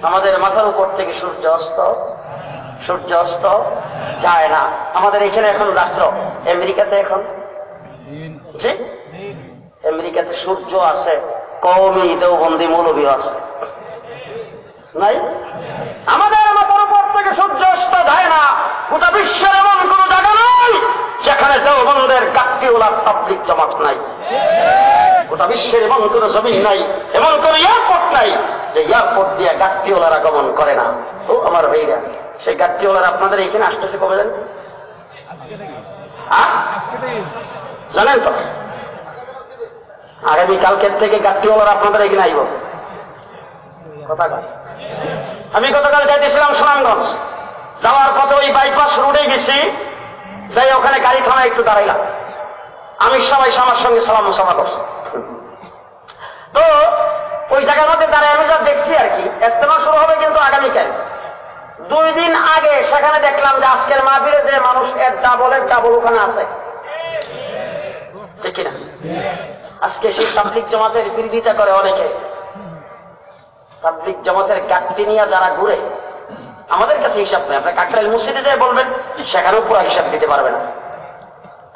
আমাদের মাথার উপর থেকে সূর্য অস্ত যায় না। আমাদের এখানে এখন রাত্র, আমেরিকাতে এখন জি আমেরিকাতে সূর্য আছে, কওমি দেওবন্দি মৌলবী আছে নাই? আমাদের মাথার উপর থেকে সূর্য অস্ত যায় না। গোটা বিশ্বের এমন কোন জায়গা নাই যেখানে দেওবন্দের গাত্তিওয়ালা পাবলিক জমাত নাই। গোটা বিশ্বের এমন কোন জমিন নাই, এমন কোন এয়ারপোর্ট নাই যে এয়ারপোর্ট দিয়ে গাত্তিওয়ালারা গমন করে না। ও আমার ভাইরা, সেই গাত্তিওয়ালারা আপনাদের এখানে আসতেছে কবে জানেন? জানেন তো? আগামী কালকের থেকে গাত্তিওয়ালারা আপনাদের এখানে আইব। কথা আমি গতকাল যাইতেছিলাম সুনামগঞ্জ, যাওয়ার পথে ওই বাইপাস রোডে গেছি, যাই ওখানে গাড়ি থামায় একটু দাঁড়াইলাম। আমি সবাই আমার সঙ্গে সালাম মুসাফা করছি। তো ওই জায়গার মধ্যে দাঁড়ায় আমি যা দেখছি আর কি, ইজতেমা শুরু হবে কিন্তু আগামীকাল। 2 দিন আগে সেখানে দেখলাম যে আজকের মাহফিলে যে মানুষ এর ডাবল ওখানে আছে, ঠিক না? আজকে সেই তাবলীগ জামাতের বিরোধিতা করে অনেকে। তাবলীগ জামাতের গাড়ি নিয়ে যারা ঘুরে, আমাদের কাছে হিসাব নেই। আপনার কাকরাইল মসজিদে যাই বলবেন, সেখানেও পুরো হিসাব দিতে পারবে না।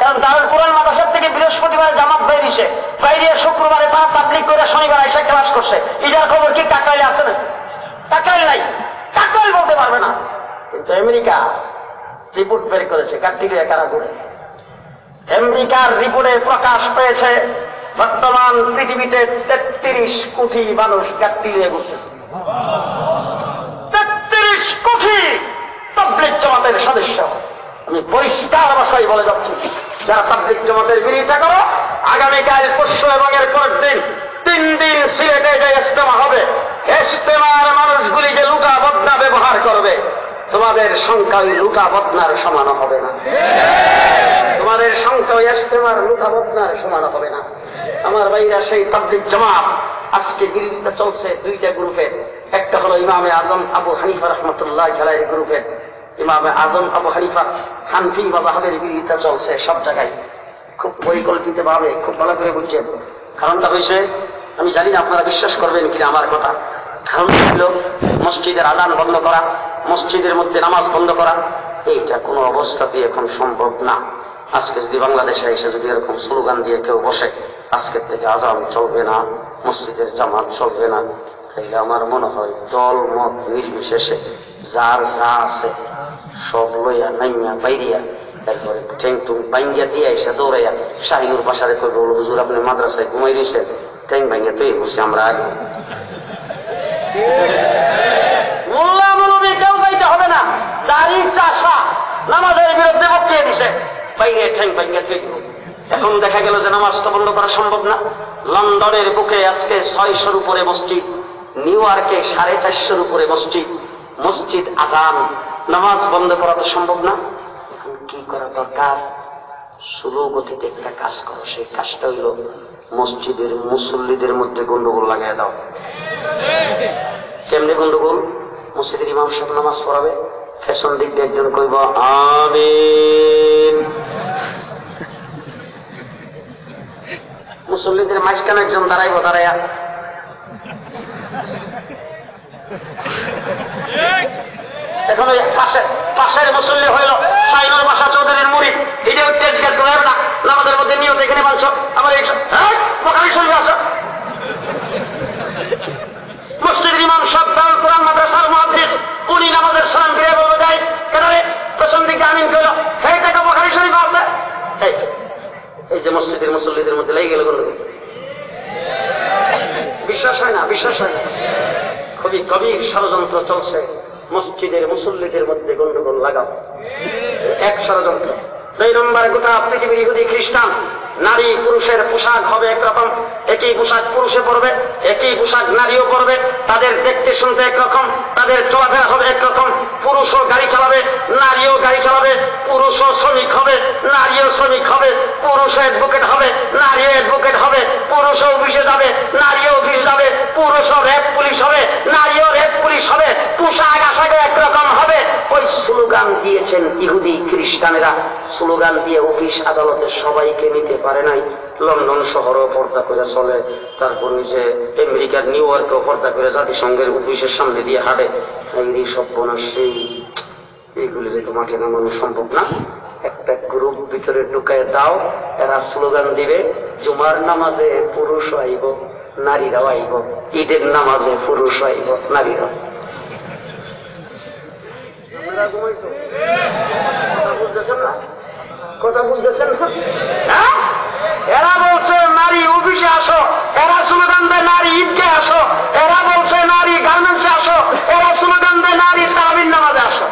কারণ দারুল কুরআন মাদ্রাসা থেকে বৃহস্পতিবার জামাত বাইরিছে, বাইরে শুক্রবারে তারা তাবলীগ করে শনিবার এসে ক্লাস করছে। এটার খবর কি কাকরাইলে আছে না? কাকরাইল নাই, কাকরাইল বলতে পারবে না। কিন্তু আমেরিকা রিপোর্ট বের করেছে গাড়ি নিয়ে কারা ঘুরে। আমেরিকার রিপোর্টে প্রকাশ পেয়েছে বর্তমান পৃথিবীতে 33 কোটি মানুষ গাড়ি নিয়ে ঘুরতেছে। 33 কোটি তাবলীগ জামাতের সদস্য। আমি পরিষ্কার ভাষায় বলে যাচ্ছি, যারা তাবলীগ জামাতের বিরোধিতা করো, আগামীকাল, পরশু এবং এর পরের দিন 3 দিন সিলেটে যে ইজতেমা হবে, ইজতেমার মানুষগুলি যে লুটা বদনা ব্যবহার করবে, তোমাদের সংখ্যা ওই লুটা বদনার সমান হবে না। তোমাদের সংখ্যা ওই ইজতেমার লুটা বদনার সমান হবে না। আমার ভাইরা, সেই তাবলীগ জামাত আজকে বিরোধিতা চলছে 2টা গ্রুপের। একটা হলো ইমামে আজম আবু হানিফা রাহমাতুল্লাহ আলাইহির গ্রুপের। ইমামে আজম আবু হানিফা হানফি মাযহাবের বিরোধিতা চলছে সব জায়গায়, খুব পরিকল্পিতভাবে, খুব ভালো করে বুঝছেন। কারণটা হয়েছে, আমি জানি না আপনারা বিশ্বাস করবেন কিনা আমার কথা। কারণ ছিল মসজিদের আজান বন্ধ করা, মসজিদের মধ্যে নামাজ বন্ধ করা। এইটা কোনো অবস্থাতেই এখন সম্ভব না। আজকে যদি বাংলাদেশে এসে যদি এরকম স্লোগান দিয়ে কেউ বসে, আজকের থেকে আজান চলবে না, মসজিদের জামাত চলবে না, তাইলে আমার মনে হয় দল মত নির্বিশেষে যার যা আছে সব লইয়া নাইয়া বাইরিয়া, তারপরে ঠেং টুং বাইঙ্গিয়া দিয়ে এসে দৌড়াইয়া শাহিনুর পাশারে করবে, হুজুর আপনি মাদ্রাসায় ঘুমাই দিয়েছেন, ঠেং ভাঙ্গিয়া তৈরি করছি আমরা আগে। মোল্লা মৌলবী কেউ যাইতে হবে না, দাড়ি চাষা নামাজের বিরুদ্ধে বক্তব্য দিছে, বাইরে ঠেং ভাঙ্গিয়া তৈরি। এখন দেখা গেল যে নামাজ তো বন্ধ করা সম্ভব না। লন্ডনের বুকে আজকে 600-র উপরে মসজিদ, নিউ ইয়র্কে 450-র উপরে মসজিদ, মসজিদ আজান, নামাজ বন্ধ করা তো সম্ভব না। কি করা দরকার? স্লো গতিতে একটা কাজ করো। সেই কাজটা হইল মসজিদের মুসল্লিদের মধ্যে গন্ডগোল লাগাই দাও। কেমনে গন্ডগোল? মসজিদের ইমাম সাহেব নামাজ পড়াবে, পেছন দিক দিয়ে একজন কইব আমিন, মুসল্লিদের মাঝখানে একজন দাঁড়াইব, দাঁড়াইয়া এখন ওই পাশের মুসল্লি হইল শাহিনুর বাসা চৌধুরীর মুরিদ, এই যে তেজ গ্যাস করে না নামাজের মধ্যে নিয়ত এখানে মানছ, আমার বোখারী শরীফে আসো। মসজিদের ইমাম সাহেব দারুল কুরআন মাদ্রাসার মুহাদ্দিস, উনি নামাজের সালাম ফিরে বলবো যাই কেন রে, পেছন দিকে আমিন কইল, এই টাকা বোখারী শরীফে আছে। এই যে মসজিদের মুসল্লিদের মধ্যে লেগে গেল গন্ডগোল। বিশ্বাস হয় না, বিশ্বাস হয় না। খুবই গভীর ষড়যন্ত্র চলছে। মসজিদের মুসল্লিদের মধ্যে গন্ডগোল লাগাও, এক ষড়যন্ত্র। 2 নম্বরে গোটা পৃথিবীর ইহুদি খ্রিস্টান নারী পুরুষের পোশাক হবে একরকম, একই পোশাক পুরুষে পরবে, একই পোশাক নারীও পরবে, তাদের দেখতে শুনতে একরকম, তাদের চলাফেরা হবে একরকম। পুরুষও গাড়ি চালাবে, নারীও গাড়ি চালাবে, পুরুষও শ্রমিক হবে, নারীও শ্রমিক হবে, পুরুষও অ্যাডভোকেট হবে, নারীও অ্যাডভোকেট হবে, পুরুষও অফিসে যাবে, নারীও অফিস যাবে, পুরুষও র্যাব পুলিশ হবে, নারীও র্যাব পুলিশ হবে, পোশাক আশাকে একরকম হবে। ওই স্লোগান দিয়েছেন ইহুদি খ্রিস্টানেরা, স্লোগান দিয়ে অফিস আদালতে সবাইকে নিতে পারে নাই। লন্ডন শহরও পর্দা করে চলে, তারপরে যে আমেরিকার নিউ ইয়র্কেও পর্দা করে জাতিসংঘের অফিসের সামনে দিয়ে হাঁটে। এই সব বনাশ্রী এইগুলি তো মাঠে নামানো সম্ভব না। একটা গ্রুপ ভিতরে ঢুকায় দাও, এরা স্লোগান দিবে, জুমার নামাজে পুরুষ আইব, নারীরাও আইব, ঈদের নামাজে পুরুষ আইব, নারীরাও। কথা বুঝতেছেন না? এরা বলছে নারী অফিসে আসো, এরা স্লোগান দেয় নারী ঈদকে আসো, এরা বলছে নারী গার্মেন্টসে আসো, এরা স্লোগান দেয় নারী তারাবির নামাজে আসো।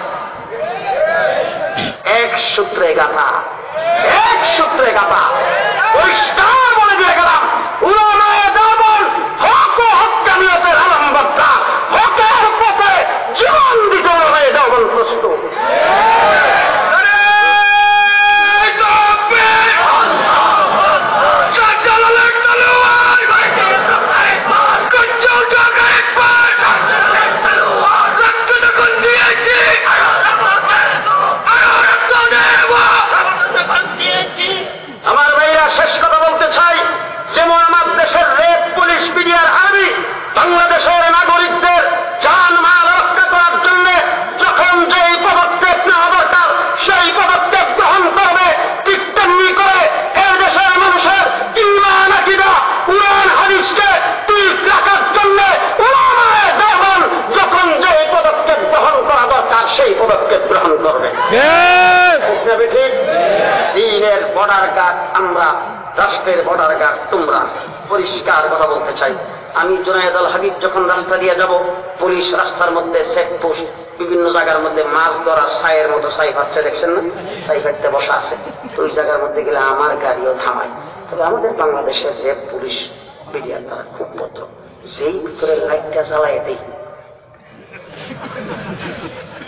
এক সূত্রে গাথা, এক সূত্রে গাথা। পরিষ্কার বলে দিয়ে গেলাম, উলামায়ে দেওবন্দ হক ও হক্কানিয়তের আলমবক্তা, হকের পথে জীবন দিতে উলামায়ে দেওবন্দ প্রস্তুত। আমার ভাইরা শেষ কথা বলতে চাই, যেমন আমার দেশের রেড পুলিশ বিডিআর আর্মি বাংলাদেশের নাগরিকদের জান মাল রক্ষা করার জন্য যখন যেই পদক্ষেপ নেওয়া দরকার সেই পদক্ষেপ গ্রহণ করবে, ঠিক তেমনি করে এই দেশের মানুষের ঈমান আকীদা কুরআন হাদিসকে ঠিক রাখার জন্য উলামায়ে দেওবন্দ যখন যেই পদক্ষেপ গ্রহণ করা দরকার সেই পদক্ষেপ গ্রহণ করবে। ঠিক দিনের বর্ডার গার্ড আমরা, রাষ্ট্রের বর্ডার গার্ড তোমরা। পরিষ্কার কথা বলতে চাই, আমি জুনায়েদ আল হাবিব যখন রাস্তা দিয়ে যাব, পুলিশ রাস্তার মধ্যে চেকপোস্ট, বিভিন্ন জায়গার মধ্যে মাছ ধরার ছাইয়ের মতো ছাই পাচ্ছে, দেখছেন না? ছাই পাইতে বসা আছে। তো ওই জায়গার মধ্যে গেলে আমার গাড়িও থামায়। তবে আমাদের বাংলাদেশের রেপ পুলিশ বিডিআর তারা খুব ভদ্র, সেই ভিতরে লাইটটা জ্বালায় দেই।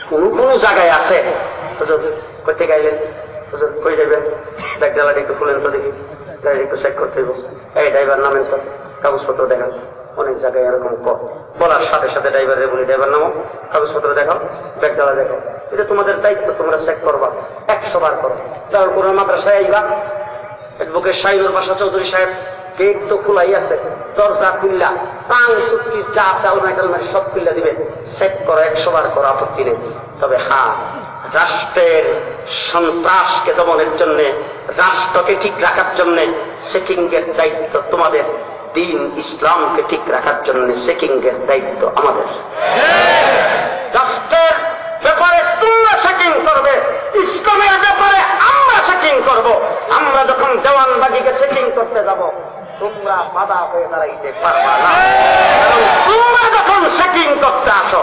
কোন কোন জায়গায় আছে করতে গাইলেন, কই যাবেন, ব্যাগ ডালাটা একটু খুলেন তো দেখি, গাড়ি একটু চেক করতে হইব, এই ড্রাইভার নামেন তো, কাগজপত্র দেখান। অনেক জায়গায় এরকম বলার সাথে সাথে ড্রাইভারের বলি, ড্রাইভার নামো, কাগজপত্র দেখাও, ব্যাগ ডালা দেখাও। এটা তোমাদের দায়িত্ব, তোমরা চেক করবা, 100 বার করো। তারপর কোন মাদ্রাসায় আইবা, অ্যাডভোকেট শাহিনুর বাসা চৌধুরী সাহেব, গেট তো খোলাই আছে, দরজা খুললা, পান সুটকি যা আছে আলমারি টালমারি সব খুললা দিবে, চেক করো, 100 বার করো, আপত্তি নেই। তবে হ্যাঁ, রাষ্ট্রের সন্ত্রাসকে দমনের জন্য, রাষ্ট্রকে ঠিক রাখার জন্য চেকিং এর দায়িত্ব তোমাদের, দিন ইসলামকে ঠিক রাখার জন্য চেকিং এর দায়িত্ব আমাদের। রাষ্ট্রের ব্যাপারে তোমরা চেকিং করবে, ইসলামের ব্যাপারে আমরা চেকিং করব। আমরা যখন দেওয়ানবাজিকে চেকিং করতে যাব, তোমরা বাধা হয়ে দাঁড়াইতে পারবা না। কারণ তোমরা যখন চেকিং করতে আসো,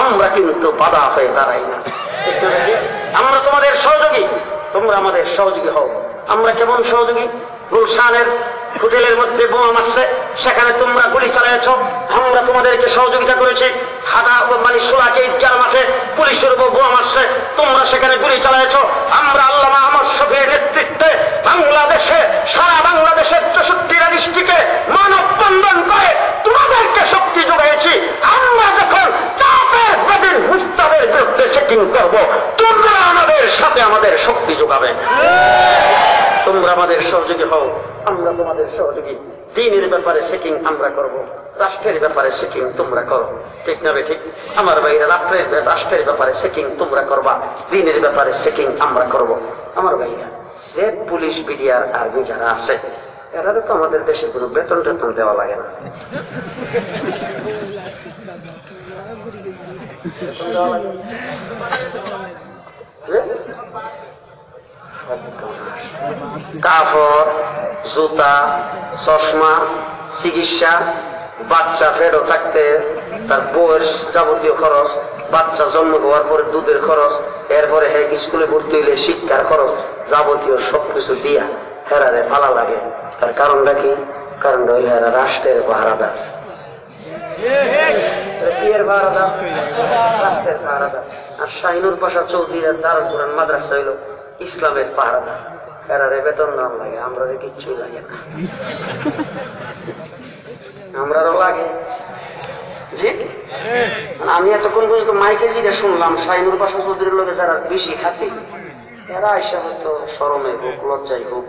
আমরা কিন্তু বাধা হয়ে দাঁড়াই না। আমরা তোমাদের সহযোগী, তোমরা আমাদের সহযোগী হও। আমরা কেমন সহযোগী? গুলশানের হোটেলের মধ্যে বোমা মারছে, সেখানে তোমরা গুলি চালিয়েছ, আমরা তোমাদেরকে সহযোগিতা করেছি। হাদা মানে সোলাকে ঈদগাহ মাঠে পুলিশের উপর বোমা মারছে, তোমরা সেখানে গুলি চালিয়েছ। আমরা আল্লামা আহমদ শফির নেতৃত্বে বাংলাদেশে, সারা বাংলাদেশের 64টা ডিস্ট্রিক্টে মানববন্ধন করে তোমাদেরকে শক্তি যোগাইছি। আমরা যখন কাফের বেদিন মুস্তাদের বিরুদ্ধে চেকিং করব, তোমরা আমাদের সাথে আমাদের শক্তি যোগাবে। তোমরা আমাদের সহযোগী হও, আমরা তোমাদের সহযোগী। দিনের ব্যাপারে চেকিং আমরা করব, রাষ্ট্রের ব্যাপারে চেকিং তোমরা করো। ঠিক না ঠিক? আমার ভাইরা, রাষ্ট্রের ব্যাপারে চেকিং তোমরা করবা, দিনের ব্যাপারে চেকিং আমরা করব। আমার ভাইরা, রেড পুলিশ বিডিআর আর্মি যারা আছে, এরা তো আমাদের দেশে কোনো বেতন টেতন দেওয়া লাগে না। কাপড়, জুতা, চশমা, চিকিৎসা, বাচ্চা ফেরো থাকতে তার বয়স, যাবতীয় খরচ, বাচ্চা জন্ম হওয়ার পরে দুধের খরচ, এরপরে স্কুলে ভর্তি হইলে শিক্ষার খরচ, যাবতীয় সবকিছু দিয়া হেরারে ফালা লাগে। তার কারণটা কি? কারণটা হইলে এরা রাষ্ট্রের পাহারাদার। রাষ্ট্রের পাহারাদার। আর শাহিনুর পাশা চৌধুরী দারুল কুরআন মাদ্রাসা হইল ইসলামের পাহারাদার। এরারে বেতন দাম লাগে, আমরা কিচ্ছুই লাগে না। আমরারও লাগে। জি, আমি এতক্ষণ পর্যন্ত মাইকে যেটা শুনলাম, শাহিনুর পাশা চৌধুরীর লোকে যারা বেশি খাতি, এরা এসে হয়তো শরমে হোক, লজ্জায় হোক,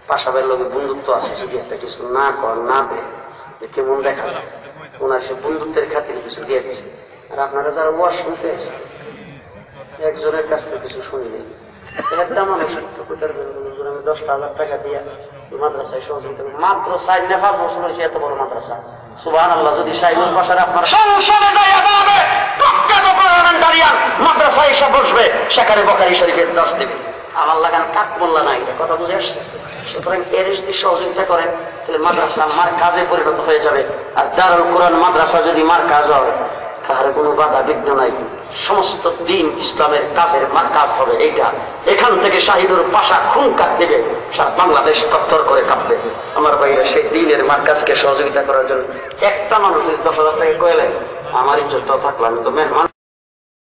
পাশাবের লোকে বন্ধুত্ব আছে, যদি একটা কিছু না কর না দেয় কেমন দেখা যায়। ওনার সে বন্ধুত্বের খাতির কিছু দিয়ে দিচ্ছে। আর আপনারা যারা ওয়াজ শুনতে এসেছেন, একজনের কাছ থেকে কিছু শুনি নেই। একটা মানুষ আমি 10,000 টাকা দিয়ে মাদ্রাসায় সহযোগিতা করি, মাত্র 4-5 বছর হয়েছে এত বড় মাদ্রাসা। সুবহানাল্লাহ। যদি শাহিনুর পাশার আপনার সংসদে যাইয়া দাঁড়াবে, মাদ্রাসায় এসে বসবে, সেখানে বুখারী শরীফের 10 দেবে। আমার লাগান কাক মোল্লা নাই, কথা বুঝে আসছে। সুতরাং এর যদি সহযোগিতা করেন তাহলে মাদ্রাসা মার কাজে পরিণত হয়ে যাবে। আর দারুল কুরআন মাদ্রাসা যদি মার কাজ হয়, তাহলে কোনো বাধা বিঘ্ন নাই, সমস্ত দিন ইসলামের কাজের মার কাজ হবে। এইটা এখান থেকে শাহিদুর পাশা খুনকার দেবে, সারা বাংলাদেশ তত্তর করে কাঁপবে। আমার ভাইরা সেই দিনের মার কাজকে সহযোগিতা করার জন্য একটা মানুষ 10,000 টাকা কইলেন, আমার ইজ্জত থাকলো, আমি তো মেহমান।